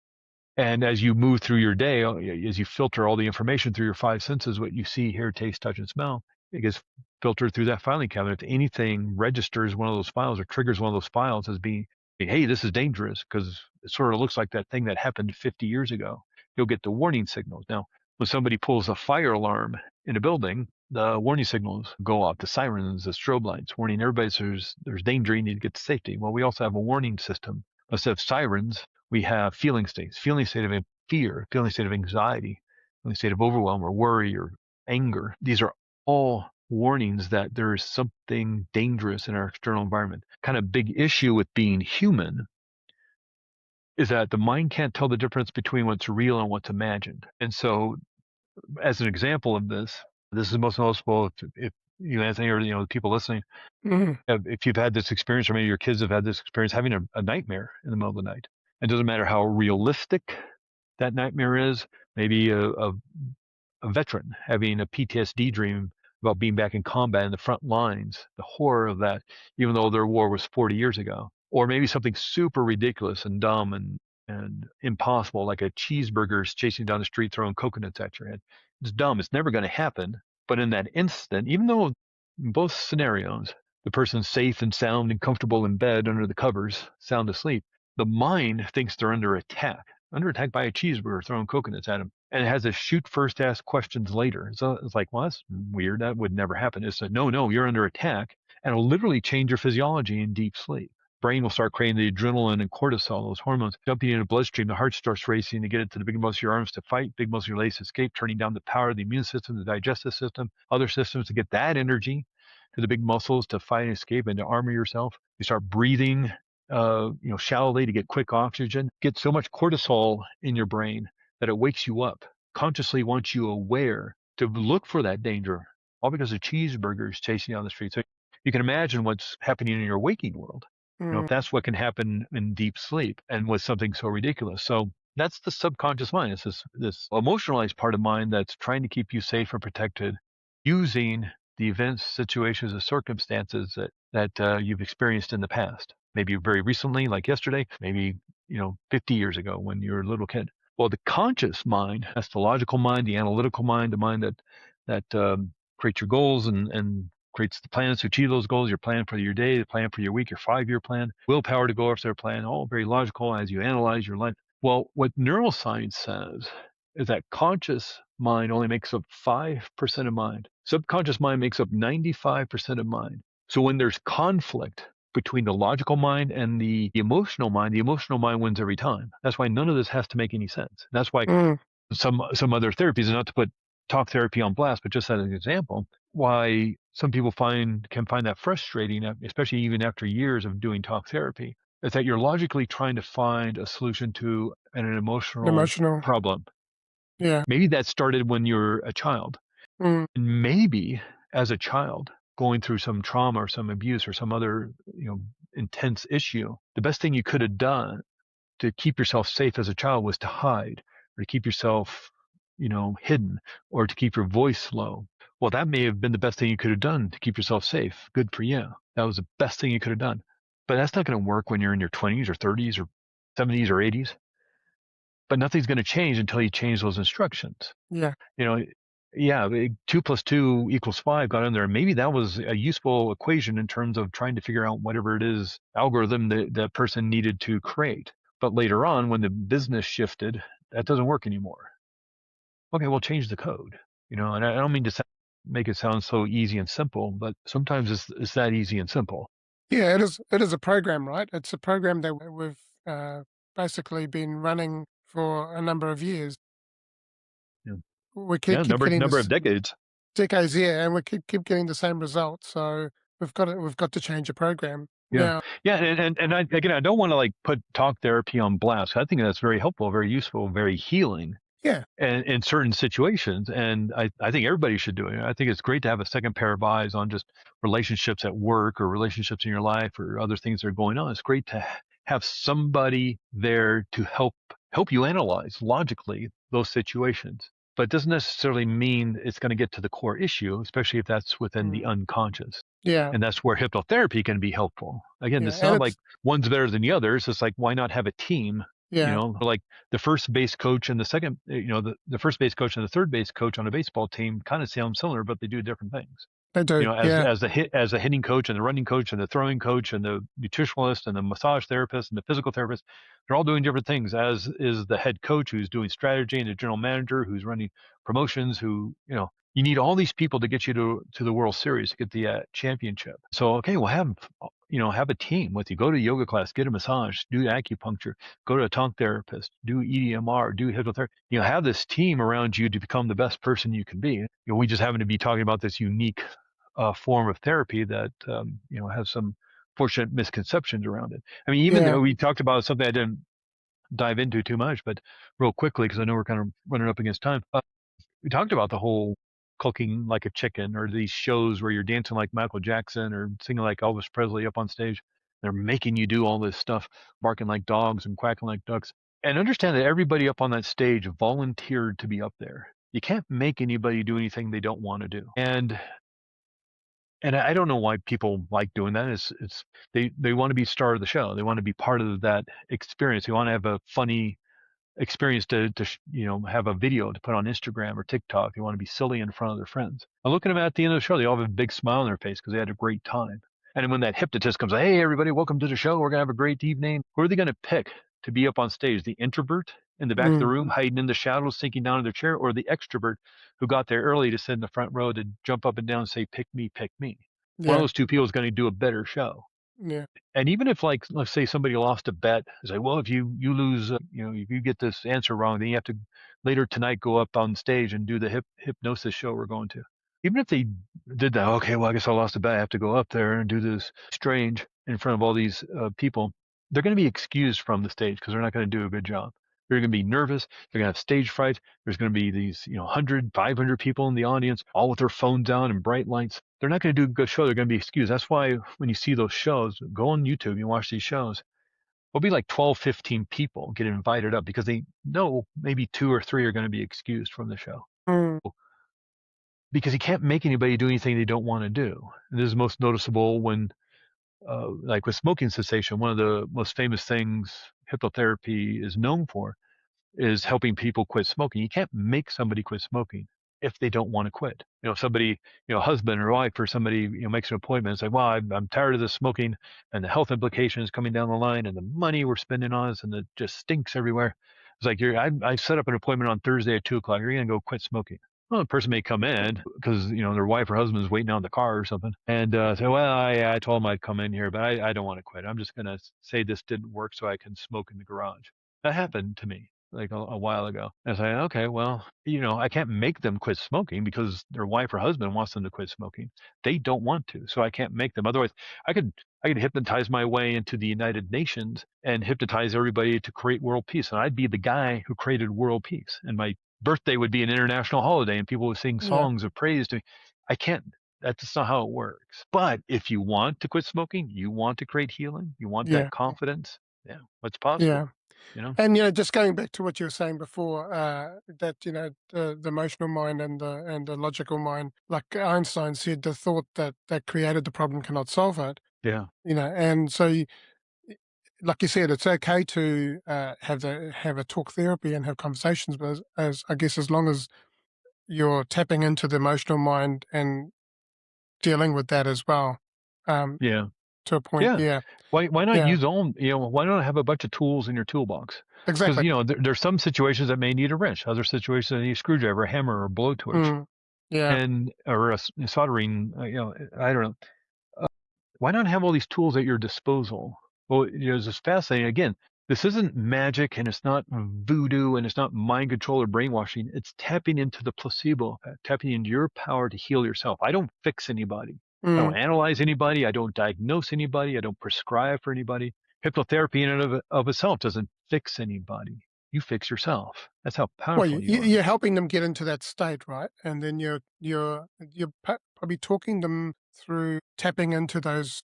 And as you move through your day, as you filter all the information through your 5 senses, what you see, hear, taste, touch, and smell, it gets filtered through that filing cabinet. If anything registers one of those files or triggers one of those files as being, hey, this is dangerous, because it sort of looks like that thing that happened 50 years ago, you'll get the warning signals. Now, when somebody pulls a fire alarm in a building, the warning signals go off, the sirens, the strobe lights, warning everybody there's danger, you need to get to safety. Well, we also have a warning system. Instead of sirens, we have feeling states, feeling state of fear, feeling state of anxiety, feeling state of overwhelm or worry or anger. These are all warnings that there is something dangerous in our external environment. Kind of big issue with being human is that the mind can't tell the difference between what's real and what's imagined. And so, as an example of this is most noticeable if you, Anthony, or the people listening, if you've had this experience, or maybe your kids have had this experience, having a nightmare in the middle of the night. It doesn't matter how realistic that nightmare is. Maybe a veteran having a PTSD dream about being back in combat in the front lines, the horror of that, even though their war was 40 years ago. Or maybe something super ridiculous and dumb and impossible, like a cheeseburger's chasing down the street throwing coconuts at your head. It's dumb. It's never going to happen. But in that instant, even though in both scenarios, the person's safe and sound and comfortable in bed under the covers, sound asleep, the mind thinks they're under attack by a cheeseburger throwing coconuts at them. And it has a shoot first, ask questions later. So it's like, well, that's weird. That would never happen. It's like, no, you're under attack. And it'll literally change your physiology in deep sleep. Brain will start creating the adrenaline and cortisol, those hormones, jumping in the bloodstream. The heart starts racing to get it to the big muscle of your arms to fight, big muscle of your legs to escape, turning down the power of the immune system, the digestive system, other systems to get that energy to the big muscles to fight and escape and to armor yourself. You start breathing, shallowly to get quick oxygen. Get so much cortisol in your brain that it wakes you up, consciously wants you aware to look for that danger, all because of cheeseburgers chasing you down the street. So you can imagine what's happening in your waking world. If that's what can happen in deep sleep and with something so ridiculous. So that's the subconscious mind. It's this emotionalized part of mind that's trying to keep you safe and protected using the events, situations, and circumstances that you've experienced in the past. Maybe very recently, like yesterday, maybe 50 years ago when you were a little kid. Well, the conscious mind, that's the logical mind, the analytical mind, the mind that creates your goals and creates the plans to achieve those goals, your plan for your day, the plan for your week, your 5-year plan, willpower to go after their plan, all very logical as you analyze your life. Well, what neuroscience says is that conscious mind only makes up 5% of mind. Subconscious mind makes up 95% of mind. So when there's conflict between the logical mind and the emotional mind wins every time. That's why none of this has to make any sense. That's why Mm. some other therapies, and not to put talk therapy on blast, but just as an example, why some people can find that frustrating, especially even after years of doing talk therapy, is that you're logically trying to find a solution to an emotional Emotional. problem. Yeah. Maybe that started when you were a child. Mm. And maybe as a child going through some trauma or some abuse or some other, intense issue, the best thing you could have done to keep yourself safe as a child was to hide or to keep yourself, hidden or to keep your voice low. Well, that may have been the best thing you could have done to keep yourself safe. Good for you. That was the best thing you could have done. But that's not going to work when you're in your 20s or 30s or 70s or 80s. But nothing's going to change until you change those instructions. Yeah. You know, yeah, 2 + 2 = 5 got in there. Maybe that was a useful equation in terms of trying to figure out whatever it is algorithm that person needed to create. But later on, when the business shifted, that doesn't work anymore. Okay, well, change the code. And I don't mean to make it sound so easy and simple, but sometimes it's that easy and simple. Yeah, it is. It is a program, right? It's a program that we've uh, basically been running for a number of years. Yeah, We yeah, keep getting number of this decades. decades, yeah, and we keep getting the same results. So we've got to change the program Yeah. now. Yeah. And again, I don't want to like put talk therapy on blast. I think that's very helpful, very useful, very healing Yeah, and in certain situations. And I think everybody should do it. I think it's great to have a second pair of eyes on just relationships at work or relationships in your life or other things that are going on. It's great to have somebody there to help you analyze logically those situations. But it doesn't necessarily mean it's going to get to the core issue, especially if that's within the mm, unconscious. yeah, And that's where hypnotherapy can be helpful. Again, yeah, it's and not like it's one's better than the others. It's like, why not have a team? yeah, Like the first base coach and the second, the first base coach and the third base coach on a baseball team kind of sound similar, but they do different things. they do. As Yeah, as the hitting coach and the running coach and the throwing coach and the nutritionalist and the massage therapist and the physical therapist, they're all doing different things. As is the head coach who's doing strategy and the general manager who's running promotions. You need all these people to get you to the World Series to get the championship. So okay, well have a team with you. Go to yoga class, get a massage, do acupuncture, go to a tongue therapist, do EDMR, do hypnotherapy. Have this team around you to become the best person you can be. We just happen to be talking about this unique form of therapy that has some fortunate misconceptions around it. I mean, even yeah, though we talked about something I didn't dive into too much, but real quickly because I know we're kind of running up against time. We talked about the whole cooking like a chicken or these shows where you're dancing like Michael Jackson or singing like Elvis Presley up on stage. They're making you do all this stuff, barking like dogs and quacking like ducks. And understand that everybody up on that stage volunteered to be up there. You can't make anybody do anything they don't want to do. And I don't know why people like doing that. It's they want to be star of the show. They want to be part of that experience. They want to have a funny experience to have a video to put on Instagram or TikTok. They want to be silly in front of their friends. And looking at them at the end of the show, they all have a big smile on their face because they had a great time. And when that hypnotist comes, hey everybody, welcome to the show. We're gonna have a great evening. Who are they gonna pick to be up on stage? The introvert in the back of the mm, room, hiding in the shadows, sinking down in their chair, or the extrovert who got there early to sit in the front row to jump up and down and say, pick me, pick me. One of yeah, those two people is going to do a better show. yeah, And even if, like, let's say somebody lost a bet, it's like, well, if you lose, if you get this answer wrong, then you have to later tonight go up on stage and do the hypnosis show we're going to. Even if they did that, okay, well, I guess I lost a bet. I have to go up there and do this strange in front of all these people. They're going to be excused from the stage because they're not going to do a good job. They're going to be nervous. They're going to have stage fright. There's going to be these, 100, 500 people in the audience, all with their phones down and bright lights. They're not going to do a good show. They're going to be excused. That's why when you see those shows, go on YouTube and watch these shows. There'll be like 12, 15 people get invited up because they know maybe 2 or 3 are going to be excused from the show mm, because you can't make anybody do anything they don't want to do. And this is most noticeable when, like with smoking cessation, one of the most famous things hypnotherapy is known for is helping people quit smoking. You can't make somebody quit smoking if they don't want to quit. Somebody, husband or wife or somebody, makes an appointment and say, well, I'm tired of this smoking and the health implications coming down the line and the money we're spending on this and it just stinks everywhere. It's like I set up an appointment on Thursday at 2 o'clock. You're gonna go quit smoking. Well, the person may come in because their wife or husband is waiting out in the car or something, and say, "Well, I told him I'd come in here, but I don't want to quit. I'm just gonna say this didn't work so I can smoke in the garage." That happened to me like a while ago. And I say, "Okay, well, I can't make them quit smoking because their wife or husband wants them to quit smoking. They don't want to, so I can't make them. Otherwise, I could I could hypnotize my way into the United Nations and hypnotize everybody to create world peace. And I'd be the guy who created world peace. And my birthday would be an international holiday and people would sing Yeah, songs of praise to me. I can't, that's not how it works. But if you want to quit smoking, you want to create healing, you want that yeah, confidence, yeah, what's possible, yeah. you know? And just going back to what you were saying before, that the emotional mind and the logical mind, like Einstein said, the thought that created the problem cannot solve it. Yeah. And so, like you said, it's okay to have a talk therapy and have conversations, but as I guess as long as you're tapping into the emotional mind and dealing with that as well, um, Yeah. to a point. Yeah. Yeah, Why not yeah, use own, why not have a bunch of tools in your toolbox? Because, exactly. there's some situations that may need a wrench, other situations that need a screwdriver, a hammer, or a blowtorch. Mm, yeah, And or a soldering, I don't know. Uh, why not have all these tools at your disposal? Well, it's just fascinating. Again, this isn't magic, and it's not voodoo, and it's not mind control or brainwashing. It's tapping into the placebo effect, tapping into your power to heal yourself. I don't fix anybody. I don't mm, analyze anybody. I don't diagnose anybody. I don't prescribe for anybody. Hypnotherapy in and of itself doesn't fix anybody. You fix yourself. That's how well, powerful you are. you're helping them get into that state, right? And then you're probably talking them through tapping into those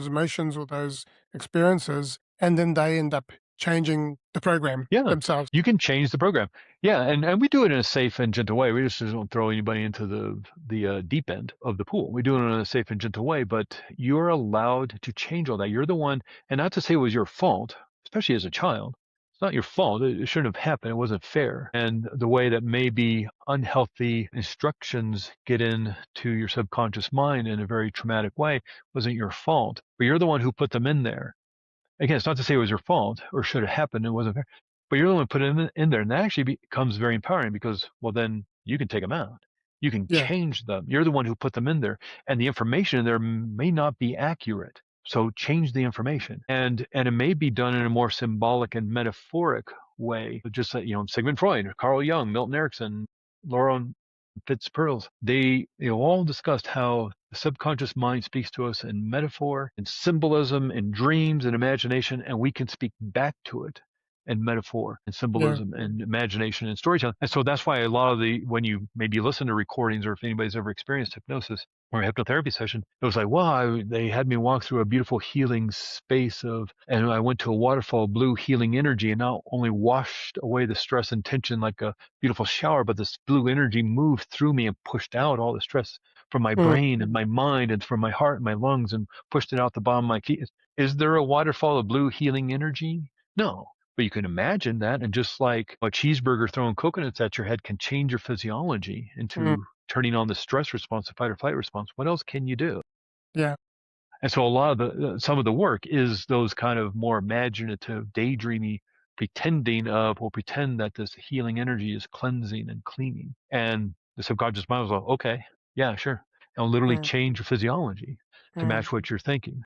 emotions or those experiences, and then they end up changing the program Yeah, themselves. you can change the program. Yeah, and we do it in a safe and gentle way. We just don't throw anybody into the deep end of the pool. We do it in a safe and gentle way, but you're allowed to change all that. You're the one, and not to say it was your fault, especially as a child. It's not your fault. It shouldn't have happened. It wasn't fair. And the way that maybe unhealthy instructions get into your subconscious mind in a very traumatic way wasn't your fault, but you're the one who put them in there. Again, it's not to say it was your fault or should have happened. It wasn't fair, but you're the one who put it in there, and that actually becomes very empowering because, well, then you can take them out. You can Yeah, change them. You're the one who put them in there, and the information in there may not be accurate. So change the information, and it may be done in a more symbolic and metaphoric way. Just like Sigmund Freud, Carl Jung, Milton Erickson, Laura Fitzpearls, they all discussed how the subconscious mind speaks to us in metaphor, in symbolism, in dreams, and imagination, and we can speak back to it in metaphor and yeah, symbolism and imagination and storytelling. And so that's why a lot of when you maybe listen to recordings, or if anybody's ever experienced hypnosis or a hypnotherapy session, it was like, wow, they had me walk through a beautiful healing space and I went to a waterfall of blue healing energy, and not only washed away the stress and tension like a beautiful shower, but this blue energy moved through me and pushed out all the stress from my mm, brain and my mind and from my heart and my lungs and pushed it out the bottom of my feet. Is there a waterfall of blue healing energy? No. But you can imagine that. And just like a cheeseburger throwing coconuts at your head can change your physiology mm, into turning on the stress response, the fight or flight response, what else can you do? yeah, And so a lot of some of the work is those kind of more imaginative, daydreamy pretending of, or pretend that this healing energy is cleansing and cleaning. And the subconscious mind was like, okay, yeah, sure. And it'll literally mm, change your physiology to mm, match what you're thinking.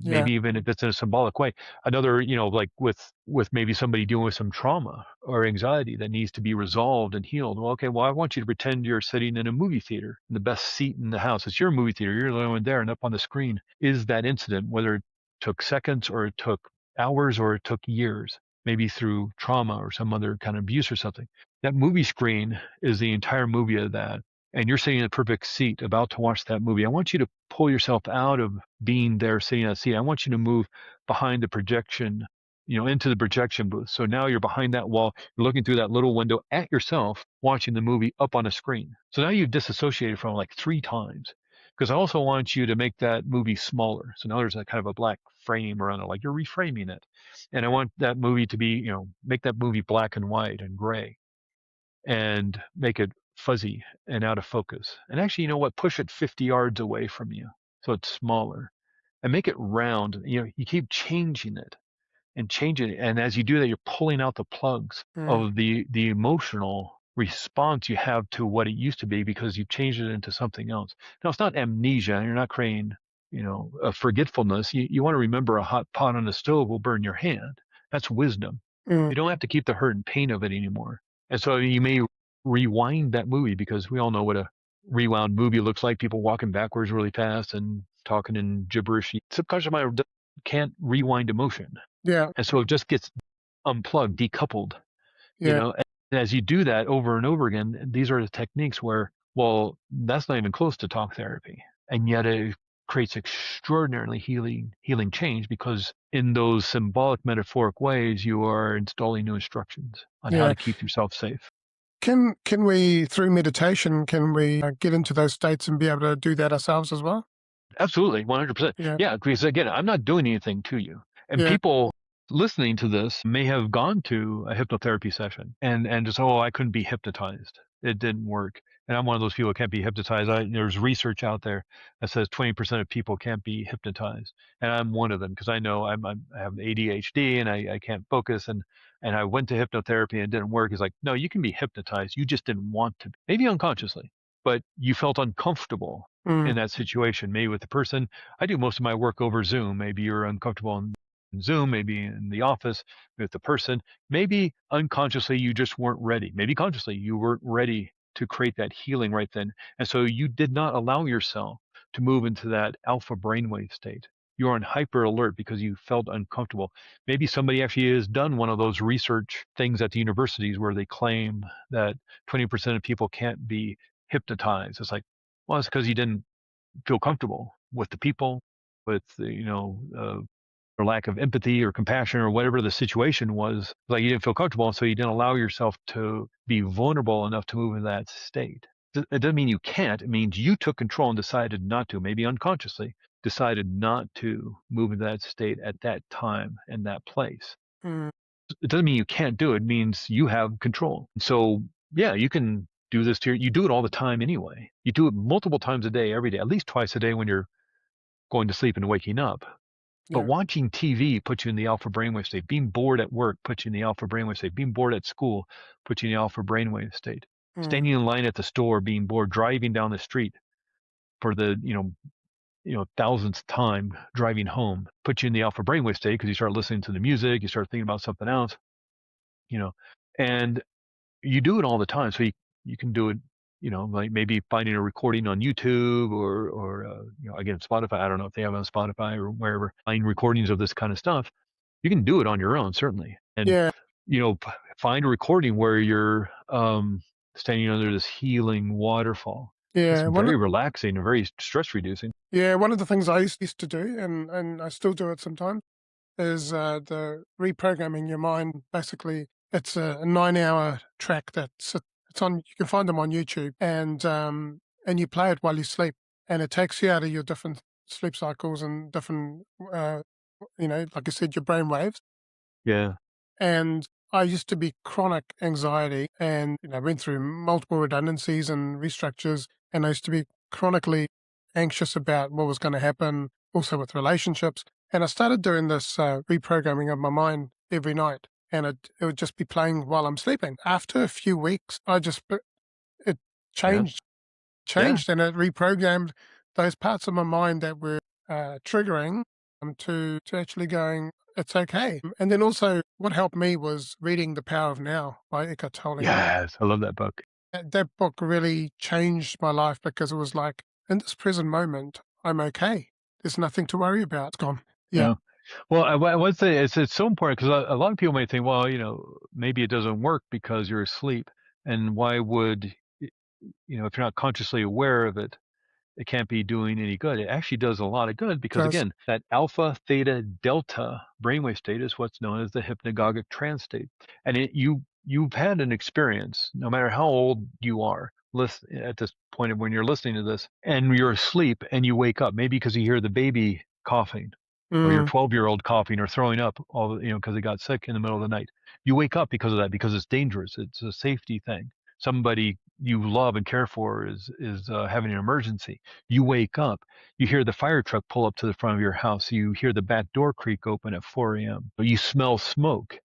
yeah, Maybe even if it's in a symbolic way. Another, like with maybe somebody dealing with some trauma or anxiety that needs to be resolved and healed. Well, okay, well, I want you to pretend you're sitting in a movie theater, in the best seat in the house. It's your movie theater. You're the only one there, and up on the screen is that incident, whether it took seconds or it took hours or it took years, maybe through trauma or some other kind of abuse or something. That movie screen is the entire movie of that. And you're sitting in a perfect seat about to watch that movie. I want you to pull yourself out of being there sitting in that seat. I want you to move behind the projection, into the projection booth. So now you're behind that wall, you're looking through that little window at yourself, watching the movie up on a screen. So now you've disassociated from it like 3 times. Because I also want you to make that movie smaller. So now there's a kind of a black frame around it, like you're reframing it. And I want that movie to be, make that movie black and white and gray and make it fuzzy and out of focus. And actually, you know what? Push it 50 yards away from you so it's smaller and make it round. You keep changing it. and change it. And as you do that, you're pulling out the plugs mm, of the emotional response you have to what it used to be because you've changed it into something else. Now, it's not amnesia. You're not creating, a forgetfulness. You want to remember a hot pot on the stove will burn your hand. That's wisdom. mm, You don't have to keep the hurt and pain of it anymore. And so you may rewind that movie because we all know what a rewound movie looks like. People walking backwards really fast and talking in gibberish. Subconscious mind can't rewind emotion. yeah, And so it just gets unplugged, decoupled, you yeah, know. And as you do that over and over again, these are the techniques where, well, that's not even close to talk therapy. And yet it creates extraordinarily healing change because in those symbolic metaphoric ways, you are installing new instructions on how yeah. to keep yourself safe. Can we, through meditation, can we get into those states and be able to do that ourselves as well? Absolutely, 100%. Yeah, Yeah, because again, I'm not doing anything to you. And yeah, people listening to this may have gone to a hypnotherapy session and just, oh, I couldn't be hypnotized. It didn't work. And I'm one of those people who can't be hypnotized. There's research out there that says 20% of people can't be hypnotized. And I'm one of them because I know I have ADHD and I can't focus. And I went to hypnotherapy and it didn't work. It's like, no, you can be hypnotized. You just didn't want to, maybe unconsciously, but you felt uncomfortable mm, in that situation, maybe with the person. I do most of my work over Zoom. Maybe you're uncomfortable in Zoom, maybe in the office with the person. Maybe unconsciously you just weren't ready. Maybe consciously you weren't ready to create that healing right then. And so you did not allow yourself to move into that alpha brainwave state. You're on hyper alert because you felt uncomfortable. Maybe somebody actually has done one of those research things at the universities where they claim that 20% of people can't be hypnotized. It's like, well, it's because you didn't feel comfortable with the people, with or lack of empathy or compassion or whatever the situation was. Like you didn't feel comfortable, so you didn't allow yourself to be vulnerable enough to move in that state. It doesn't mean you can't. It means you took control and decided not to, maybe unconsciously decided not to move into that state at that time and that place. mm, It doesn't mean you can't do it. It means you have control. So yeah, you can do this you do it all the time anyway. You do it multiple times a day, every day, at least twice a day when you're going to sleep and waking up. But yeah, watching TV puts you in the alpha brainwave state. Being bored at work puts you in the alpha brainwave state. Being bored at school puts you in the alpha brainwave state. mm, Standing in line at the store, being bored, driving down the street for the, thousandth time driving home puts you in the alpha brainwave state because you start listening to the music, you start thinking about something else, you know, and you do it all the time. So you can do it, like maybe finding a recording on YouTube or again, Spotify. I don't know if they have it on Spotify or wherever, find recordings of this kind of stuff. You can do it on your own, certainly. And, yeah, find a recording where you're standing under this healing waterfall. It's yeah. very relaxing and very stress reducing. One of the things I used to do, and I still do it sometimes, is the reprogramming your mind. Basically, it's a 9-hour track it's on. You can find them on YouTube, and you play it while you sleep, and it takes you out of your different sleep cycles and different, like I said, your brain waves. Yeah. And I used to be chronic anxiety, and went through multiple redundancies and restructures, and I used to be chronically anxious about what was going to happen, also with relationships. And I started doing this reprogramming of my mind every night, and it would just be playing while I'm sleeping. After a few weeks, it Yeah. changed, Yeah. and it reprogrammed those parts of my mind that were triggering to actually going, it's okay. And then also, what helped me was reading The Power of Now by Eckhart Tolle. Yes. I love that book. That book really changed my life because it was like, in this present moment, I'm okay. There's nothing to worry about. It's gone. Yeah. Yeah. Well, I would say it's so important because a lot of people may think, well, maybe it doesn't work because you're asleep, and why would if you're not consciously aware of it, it can't be doing any good. It actually does a lot of good because Because, again, that alpha, theta, delta brainwave state is what's known as the hypnagogic trance state, and you've had an experience, no matter how old you are. Listen, at this point of when you're listening to this, and you're asleep, and you wake up, maybe because you hear the baby coughing or your mm, 12-year-old coughing or throwing up because they got sick in the middle of the night. You wake up because of that, because it's dangerous. It's a safety thing. Somebody you love and care for is having an emergency. You wake up, you hear the fire truck pull up to the front of your house. You hear the back door creak open at 4 a.m. You smell smoke.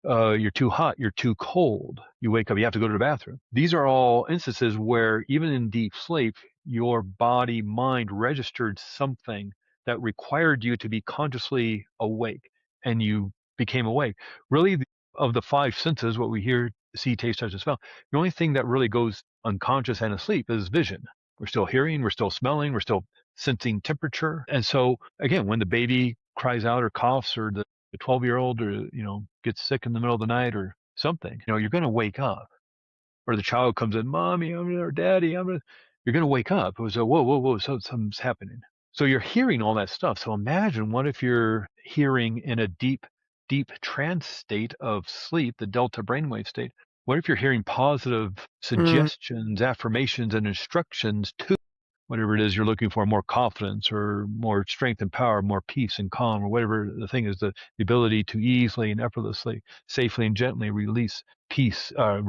You're too hot, you're too cold. You wake up, you have to go to the bathroom. These are all instances where even in deep sleep, your body mind registered something that required you to be consciously awake, and you became awake. Really, of the five senses, what we hear, see, taste, touch, and smell, the only thing that really goes unconscious and asleep is vision. We're still hearing, we're still smelling, we're still sensing temperature. And so again, when the baby cries out or coughs, or the 12-year-old, or gets sick in the middle of the night or something, you're going to wake up. Or the child comes in, mommy, or daddy, you're going to wake up. It was a whoa, whoa, whoa, so something's happening. So you're hearing all that stuff. So imagine, what if you're hearing in a deep, deep trance state of sleep, the delta brainwave state? What if you're hearing positive Mm, suggestions, affirmations, and instructions to whatever it is you're looking for, more confidence or more strength and power, more peace and calm, or whatever the thing is, the ability to easily and effortlessly, safely and gently release peace, not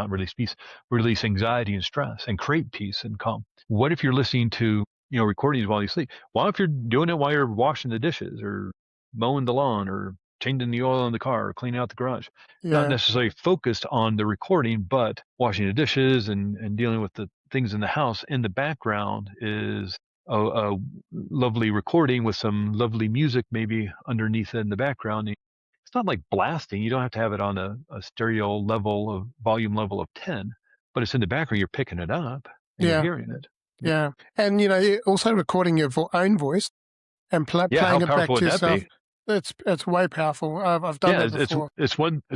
release peace, release anxiety and stress, and create peace and calm. What if you're listening to, recordings while you sleep? What if you're doing it while you're washing the dishes, or mowing the lawn, or changing the oil in the car, or cleaning out the garage? Not yeah, necessarily focused on the recording, but washing the dishes and dealing with the things in the house. In the background is a lovely recording with some lovely music maybe underneath it in the background. It's not like blasting. You don't have to have it on a stereo level of volume level of 10, but it's in the background. You're picking it up and you're yeah, hearing it. yeah. And, also recording your own voice and Yeah, how playing it back powerful to would that yourself. be? It's way powerful. I've done Yeah, that it's before.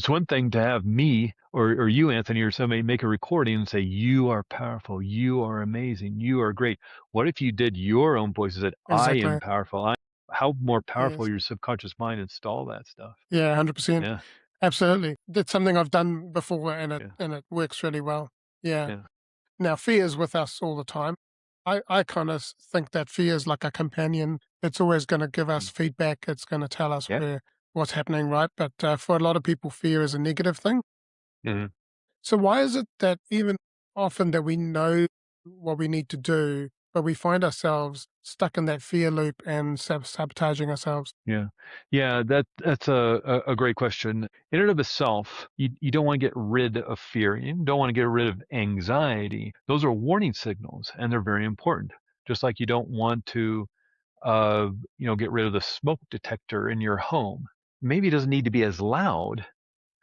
one thing to have me or you, Anthony, or somebody make a recording and say, you are powerful, you are amazing, you are great. What if you did your own voices that I am Exactly. powerful? How more powerful Yes. your subconscious mind install that stuff? Yeah, 100%. Yeah, Absolutely. That's something I've done before, and it yeah, and it works really well. Yeah. yeah, Now, fear is with us all the time. I kind of think that fear is like a companion. It's always going to give us mm, feedback. It's going to tell us yeah. what's happening, right? But for a lot of people, fear is a negative thing. Mhm. So why is it that even often that we know what we need to do, but we find ourselves stuck in that fear loop and sabotaging ourselves? Yeah. Yeah, that's a great question. In and of itself, you don't want to get rid of fear. You don't want to get rid of anxiety. Those are warning signals, and they're very important. Just like you don't want to uh, get rid of the smoke detector in your home. Maybe it doesn't need to be as loud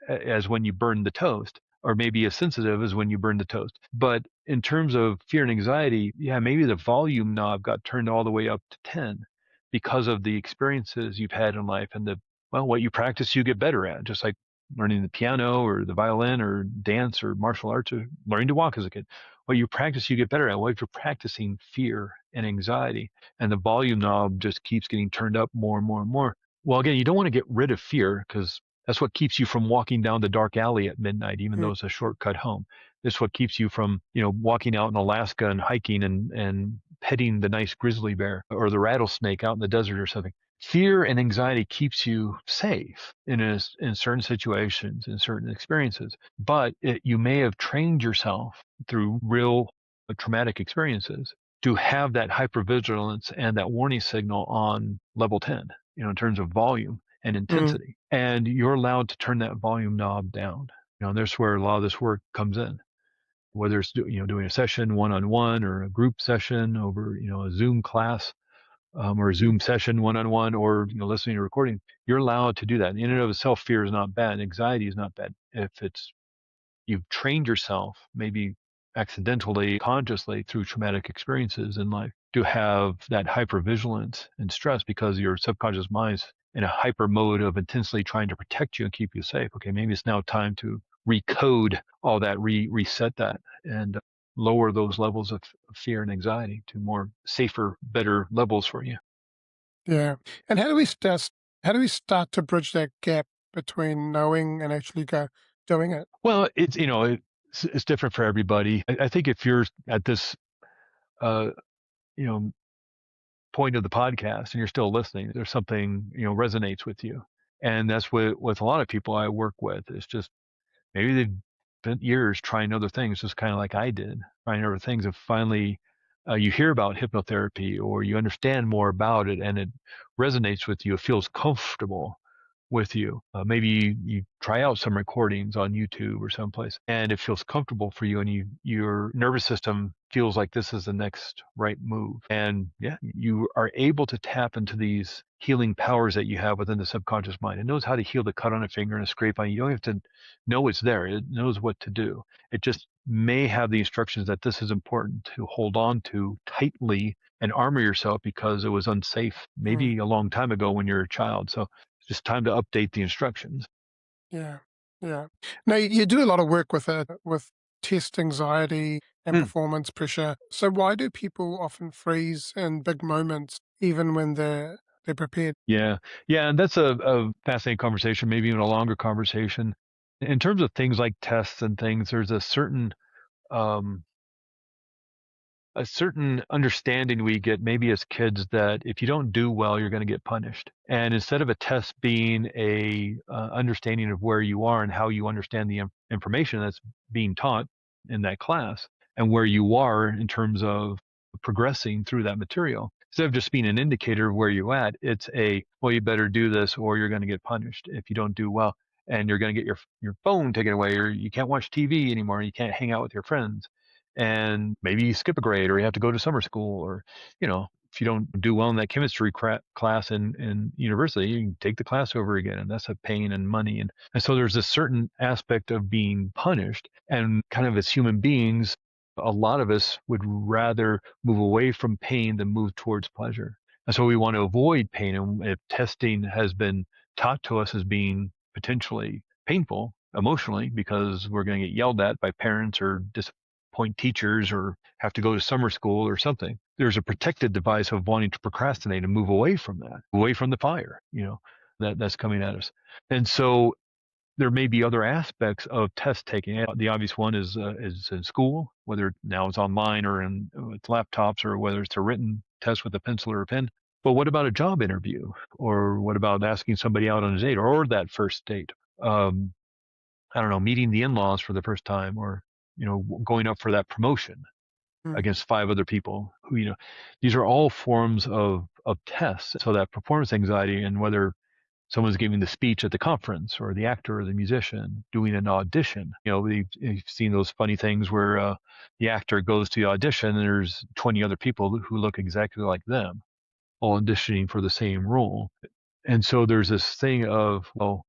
as when you burn the toast, or maybe as sensitive as when you burn the toast. But in terms of fear and anxiety, yeah, maybe the volume knob got turned all the way up to 10 because of the experiences you've had in life, and what you practice, you get better at, just like learning the piano or the violin or dance or martial arts or learning to walk as a kid. What you practice, you get better at. What if you're practicing fear and anxiety, and the volume knob just keeps getting turned up more and more and more? Well, again, you don't want to get rid of fear, because that's what keeps you from walking down the dark alley at midnight, even Mm, though it's a shortcut home. It's what keeps you from, walking out in Alaska and hiking and petting the nice grizzly bear or the rattlesnake out in the desert or something. Fear and anxiety keeps you safe in certain situations, in certain experiences. But you may have trained yourself through real traumatic experiences to have that hypervigilance and that warning signal on level 10, in terms of volume and mm, intensity. And you're allowed to turn that volume knob down. And that's where a lot of this work comes in. Whether it's doing a session one-on-one, or a group session over a Zoom class, or a Zoom session one-on-one, or listening to a recording, you're allowed to do that. In and of itself, fear is not bad. Anxiety is not bad. If you've trained yourself, maybe accidentally, consciously, through traumatic experiences in life, to have that hypervigilance and stress because your subconscious mind's in a hyper mode of intensely trying to protect you and keep you safe. Okay, maybe it's now time to recode all that, reset that, and lower those levels of fear and anxiety to more safer, better levels for you. yeah. And how do we start to bridge that gap between knowing and actually doing it? Well, it's different for everybody. I think if you're at this, uh, you know, point of the podcast and you're still listening, there's something, resonates with you. And that's what with a lot of people I work with. It's just maybe spent years trying other things, just kind of like I did, trying other things. And finally, you hear about hypnotherapy or you understand more about it and it resonates with you. It feels comfortable with you. Maybe you try out some recordings on YouTube or someplace and it feels comfortable for you and your nervous system feels like this is the next right move. And yeah, you are able to tap into these healing powers that you have within the subconscious mind. It knows how to heal the cut on a finger and a scrape on you. You don't have to know it's there. It knows what to do. It just may have the instructions that this is important to hold on to tightly and armor yourself because it was unsafe mm, maybe a long time ago when you're a child. So it's just time to update the instructions. yeah, yeah. Now, you do a lot of work with test anxiety and Hmm. performance pressure. So why do people often freeze in big moments, even when they're prepared? Yeah. Yeah. And that's a fascinating conversation, maybe even a longer conversation. In terms of things like tests and things, there's um, a certain understanding we get maybe as kids that if you don't do well, you're going to get punished. And instead of a test being a understanding of where you are and how you understand the information that's being taught in that class and where you are in terms of progressing through that material, instead of just being an indicator of where you're at, it's a, well, you better do this or you're going to get punished if you don't do well. And you're going to get your phone taken away, or you can't watch TV anymore. You can't hang out with your friends, and maybe you skip a grade or you have to go to summer school, or if you don't do well in that chemistry class in university, you can take the class over again, and that's a pain and money. And so there's a certain aspect of being punished, and kind of as human beings, a lot of us would rather move away from pain than move towards pleasure. And so we want to avoid pain, and if testing has been taught to us as being potentially painful emotionally because we're going to get yelled at by parents or point teachers or have to go to summer school or something. There's a protected device of wanting to procrastinate and move away from that, away from the fire, that's coming at us. And so there may be other aspects of test taking. The obvious one is in school, whether now it's online or in with laptops, or whether it's a written test with a pencil or a pen. But what about a job interview? Or what about asking somebody out on a date, or that first date? Um, I don't know, meeting the in-laws for the first time, or going up for that promotion Mm, against five other people who, these are all forms of tests. So that performance anxiety, and whether someone's giving the speech at the conference, or the actor or the musician doing an audition, we've seen those funny things where the actor goes to the audition and there's 20 other people who look exactly like them, all auditioning for the same role. And so there's this thing of, well,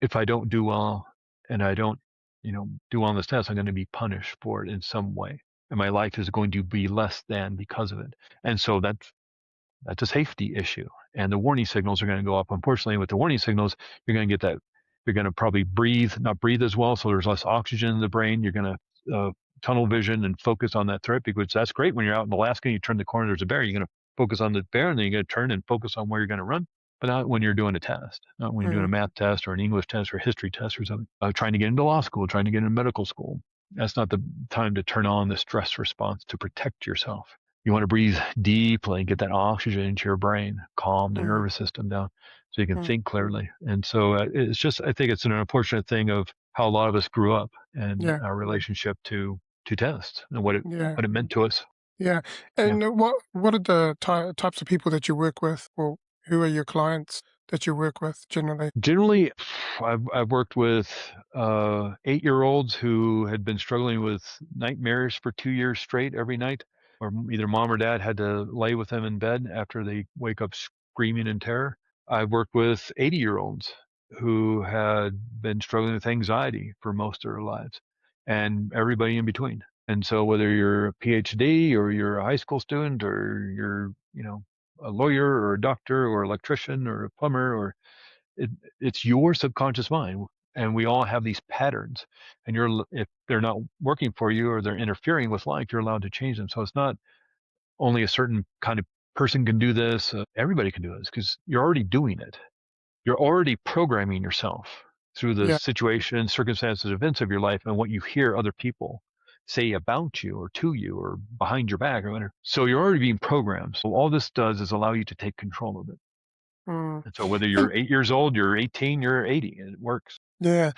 if I don't do well and I don't, do well on this test, I'm going to be punished for it in some way. And my life is going to be less than because of it. And so that's a safety issue. And the warning signals are going to go up. Unfortunately, with the warning signals, you're going to get that. You're going to probably not breathe as well. So there's less oxygen in the brain. You're going to tunnel vision and focus on that threat, because that's great when you're out in Alaska and you turn the corner, there's a bear. You're going to focus on the bear, and then you're going to turn and focus on where you're going to run. But not when you're doing a test, not when you're doing a mm, math test or an English test or a history test or something. Trying to get into law school, trying to get into medical school. That's not the time to turn on the stress response to protect yourself. You want to breathe deeply and get that oxygen into your brain, calm the mm, nervous system down so you can mm. think clearly. And so it's just, I think it's an unfortunate thing of how a lot of us grew up and Yeah, our relationship to tests and yeah, what it meant to us. yeah. Yeah. And what are the types of people that you work with, or who are your clients that you work with generally? Generally, I've worked with 8-year-olds who had been struggling with nightmares for 2 years straight every night, or either mom or dad had to lay with them in bed after they wake up screaming in terror. I've worked with 80-year-olds who had been struggling with anxiety for most of their lives, and everybody in between. And so whether you're a PhD or you're a high school student, or you're, a lawyer or a doctor or electrician or a plumber, or it, it's your subconscious mind, and we all have these patterns, and if they're not working for you or they're interfering with life, you're allowed to change them. So it's not only a certain kind of person can do this. Everybody can do this because you're already doing it. You're already programming yourself through the Yeah. situations, circumstances, events of your life, and what you hear other people say about you or to you or behind your back or whatever. So you're already being programmed. So all this does is allow you to take control of it. Mm. And so whether And you're 8 years old, you're 18, you're 80, and it works. yeah.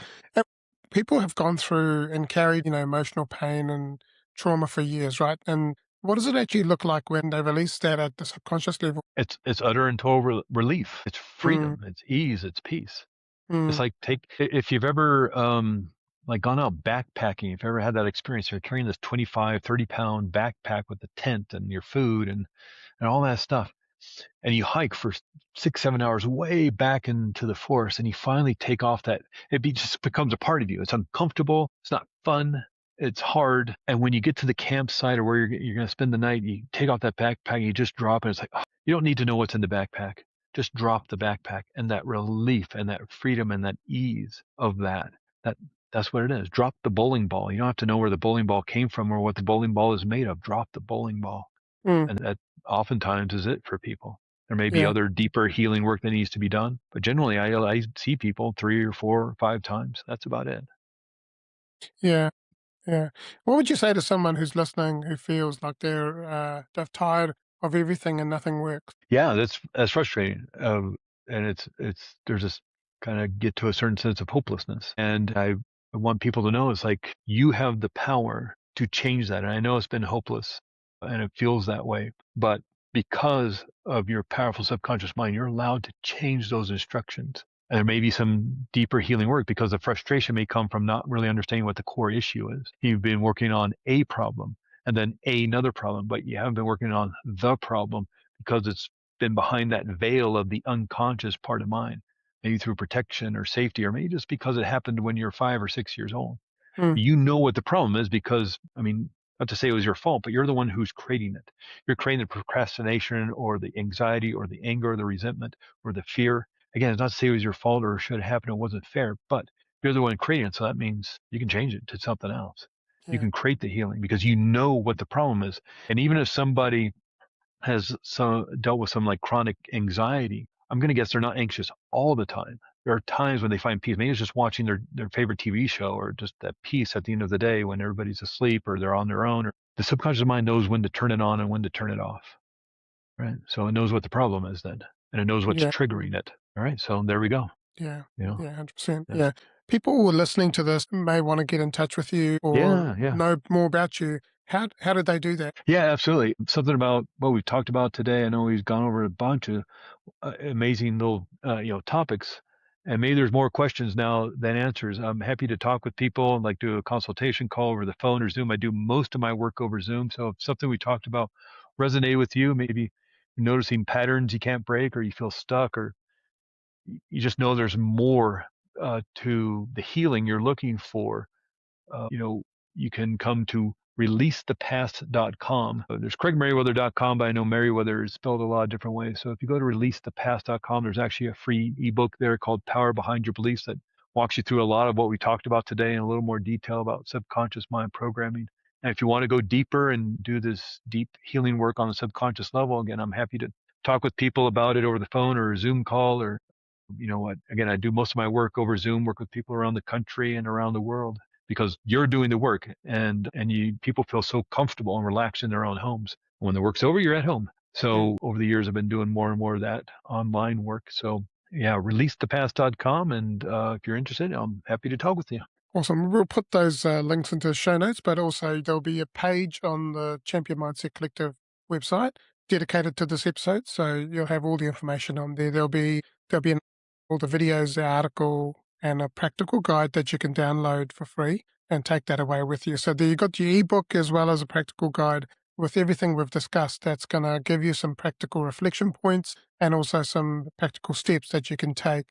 People have gone through and carried, emotional pain and trauma for years, right? And what does it actually look like when they release that at the subconscious level? It's utter and total relief. It's Mm, freedom. It's ease. It's peace. It's mm, like if you've ever like gone out backpacking, if you ever had that experience, you're carrying this 25, 30 pound backpack with the tent and your food and all that stuff. And you hike for 6, 7 hours way back into the forest, and you finally take off that. Just becomes a part of you. It's uncomfortable. It's not fun. It's hard. And when you get to the campsite or where you're going to spend the night, you take off that backpack and you just drop it. It's like, oh, you don't need to know what's in the backpack. Just drop the backpack, and that relief and that freedom and that ease of that that's what it is. Drop the bowling ball. You don't have to know where the bowling ball came from or what the bowling ball is made of. Drop the bowling ball. mm, And that oftentimes is it for people. There may be yeah, other deeper healing work that needs to be done, but generally I see people 3 or 4 or 5 times. That's about it. yeah, yeah. What would you say to someone who's listening who feels like they're tired of everything and nothing works? Yeah, that's frustrating. And it's there's this kind of get to a certain sense of hopelessness. And I want people to know it's like you have the power to change that. And I know it's been hopeless and it feels that way, but because of your powerful subconscious mind, you're allowed to change those instructions. And there may be some deeper healing work because the frustration may come from not really understanding what the core issue is. You've been working on a problem and then another problem, but you haven't been working on the problem because it's been behind that veil of the unconscious part of mind, maybe through protection or safety, or maybe just because it happened when you're 5 or 6 years old. Mm, You know what the problem is because, I mean, not to say it was your fault, but you're the one who's creating it. You're creating the procrastination or the anxiety or the anger or the resentment or the fear. Again, it's not to say it was your fault or should have happened, it wasn't fair, but you're the one creating it. So that means you can change it to something else. You yeah, can create the healing because you know what the problem is. And even if somebody has dealt with some like chronic anxiety, I'm going to guess they're not anxious all the time. There are times when they find peace. Maybe it's just watching their favorite TV show or just that peace at the end of the day when everybody's asleep or they're on their own. Or the subconscious mind knows when to turn it on and when to turn it off. Right. So it knows what the problem is then, and it knows what's yeah, triggering it. All right. So there we go. yeah, You know. yeah, 100%. Yeah. Yeah. People who are listening to this may want to get in touch with you or Yeah. Yeah. know more about you. How did they do that? Yeah. Absolutely. Something about what we've talked about today. I know we've gone over a bunch of amazing little topics, and maybe there's more questions now than answers. I'm happy to talk with people, like do a consultation call over the phone or Zoom. I do most of my work over Zoom, so if something we talked about resonated with you, maybe you're noticing patterns you can't break or you feel stuck or you just know there's more to the healing you're looking for, uh, you know, you can come to releasethepast.com. There's craigmeriwether.com, but I know Meriwether is spelled a lot of different ways. So if you go to releasethepast.com, there's actually a free ebook there called Power Behind Your Beliefs that walks you through a lot of what we talked about today in a little more detail about subconscious mind programming. And if you want to go deeper and do this deep healing work on the subconscious level, again, I'm happy to talk with people about it over the phone or a Zoom call or what, again, I do most of my work over Zoom, work with people around the country and around the world because you're doing the work and people feel so comfortable and relaxed in their own homes. When the work's over, you're at home. Yeah. So over the years, I've been doing more and more of that online work. So yeah, releasethepast.com. And if you're interested, I'm happy to talk with you. Awesome. We'll put those links into the show notes, but also there'll be a page on the Champion Mindset Collective website dedicated to this episode. So you'll have all the information on there. There'll be all the videos, the article, and a practical guide that you can download for free and take that away with you. So there you got your ebook as well as a practical guide with everything we've discussed. That's going to give you some practical reflection points and also some practical steps that you can take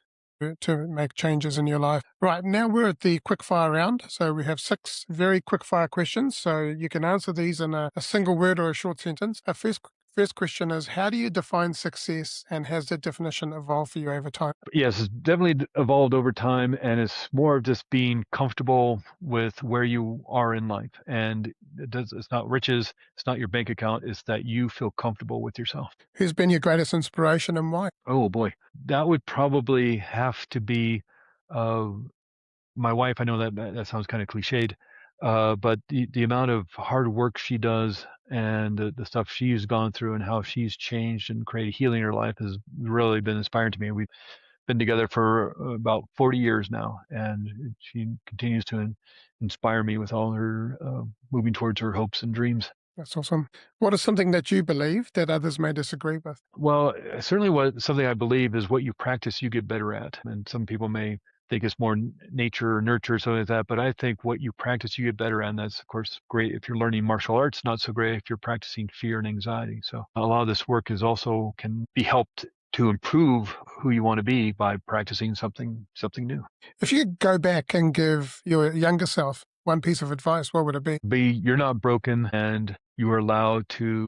to make changes in your life. Right, now we're at the quickfire round. So we have 6 very quickfire questions. So you can answer these in a single word or a short sentence. Our first question is, how do you define success and has that definition evolved for you over time? Yes, it's definitely evolved over time, and it's more of just being comfortable with where you are in life. And it's not riches, it's not your bank account, it's that you feel comfortable with yourself. Who's been your greatest inspiration and why? Oh boy, that would probably have to be uh, my wife. I know that sounds kind of cliched, but the amount of hard work she does and the stuff she's gone through and how she's changed and created healing in her life has really been inspiring to me. been together for about 40 years now, and she continues to inspire me with all her moving towards her hopes and dreams. That's awesome. What is something that you believe that others may disagree with? Well, certainly something I believe is what you practice, you get better at. And some people may think it's more nature or nurture or something like that. But I think what you practice, you get better at. And that's, of course, great if you're learning martial arts, not so great if you're practicing fear and anxiety. So a lot of this work is also can be helped to improve who you want to be by practicing something new. If you could go back and give your younger self one piece of advice, what would it be? You're not broken, and you are allowed to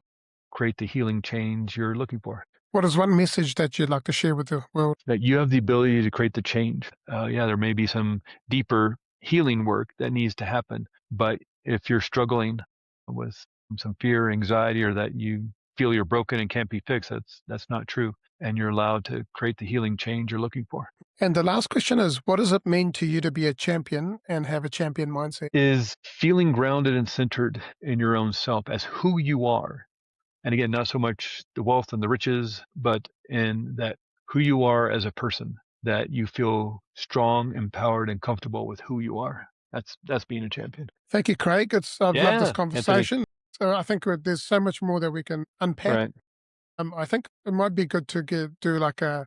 create the healing change you're looking for. What is one message that you'd like to share with the world? That you have the ability to create the change. Yeah, there may be some deeper healing work that needs to happen, but if you're struggling with some fear, anxiety, or that you feel you're broken and can't be fixed, that's not true. And you're allowed to create the healing change you're looking for. And the last question is, what does it mean to you to be a champion and have a champion mindset? Is feeling grounded and centered in your own self as who you are. And again, not so much the wealth and the riches, but in that who you are as a person, that you feel strong, empowered, and comfortable with who you are. That's being a champion. Thank you, Craig. I've loved this Yeah, Anthony. conversation. So I think there's so much more that we can unpack. Right. I think it might be good to do like a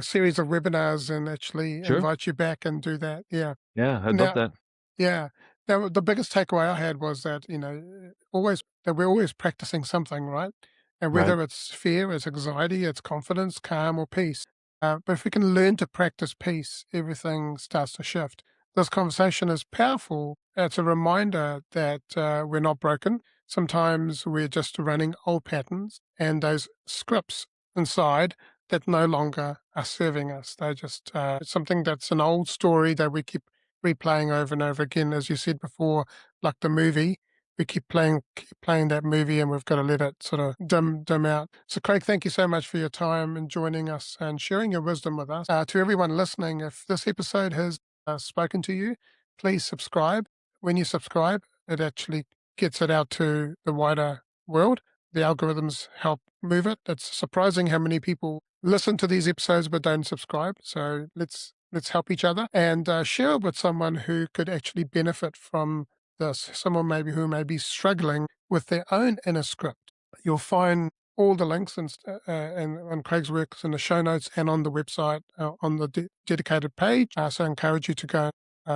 series of webinars and actually Sure. invite you back and do that. Yeah. Yeah, I'd love Now, that. yeah. Now, the biggest takeaway I had was that, we're always practicing something, right? And Right. whether it's fear, it's anxiety, it's confidence, calm, or peace. But if we can learn to practice peace, everything starts to shift. This conversation is powerful. It's a reminder that we're not broken. Sometimes we're just running old patterns and those scripts inside that no longer are serving us. They're just something that's an old story that we keep replaying over and over again. As you said before, like the movie, we keep playing that movie, and we've got to let it sort of dim out. So, Craig, thank you so much for your time and joining us and sharing your wisdom with us. To everyone listening, if this episode has spoken to you, please subscribe. When you subscribe, it actually gets it out to the wider world. The algorithms help move it. It's surprising how many people listen to these episodes but don't subscribe. So let's help each other and share it with someone who could actually benefit from this. Someone maybe who may be struggling with their own inner script. You'll find all the links and on Craig's works in the show notes and on the website on the dedicated page. So I encourage you to go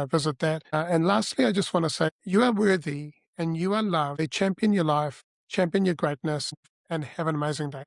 visit that. And lastly, I just want to say you are worthy and you are loved. Champion your life, champion your greatness, and have an amazing day.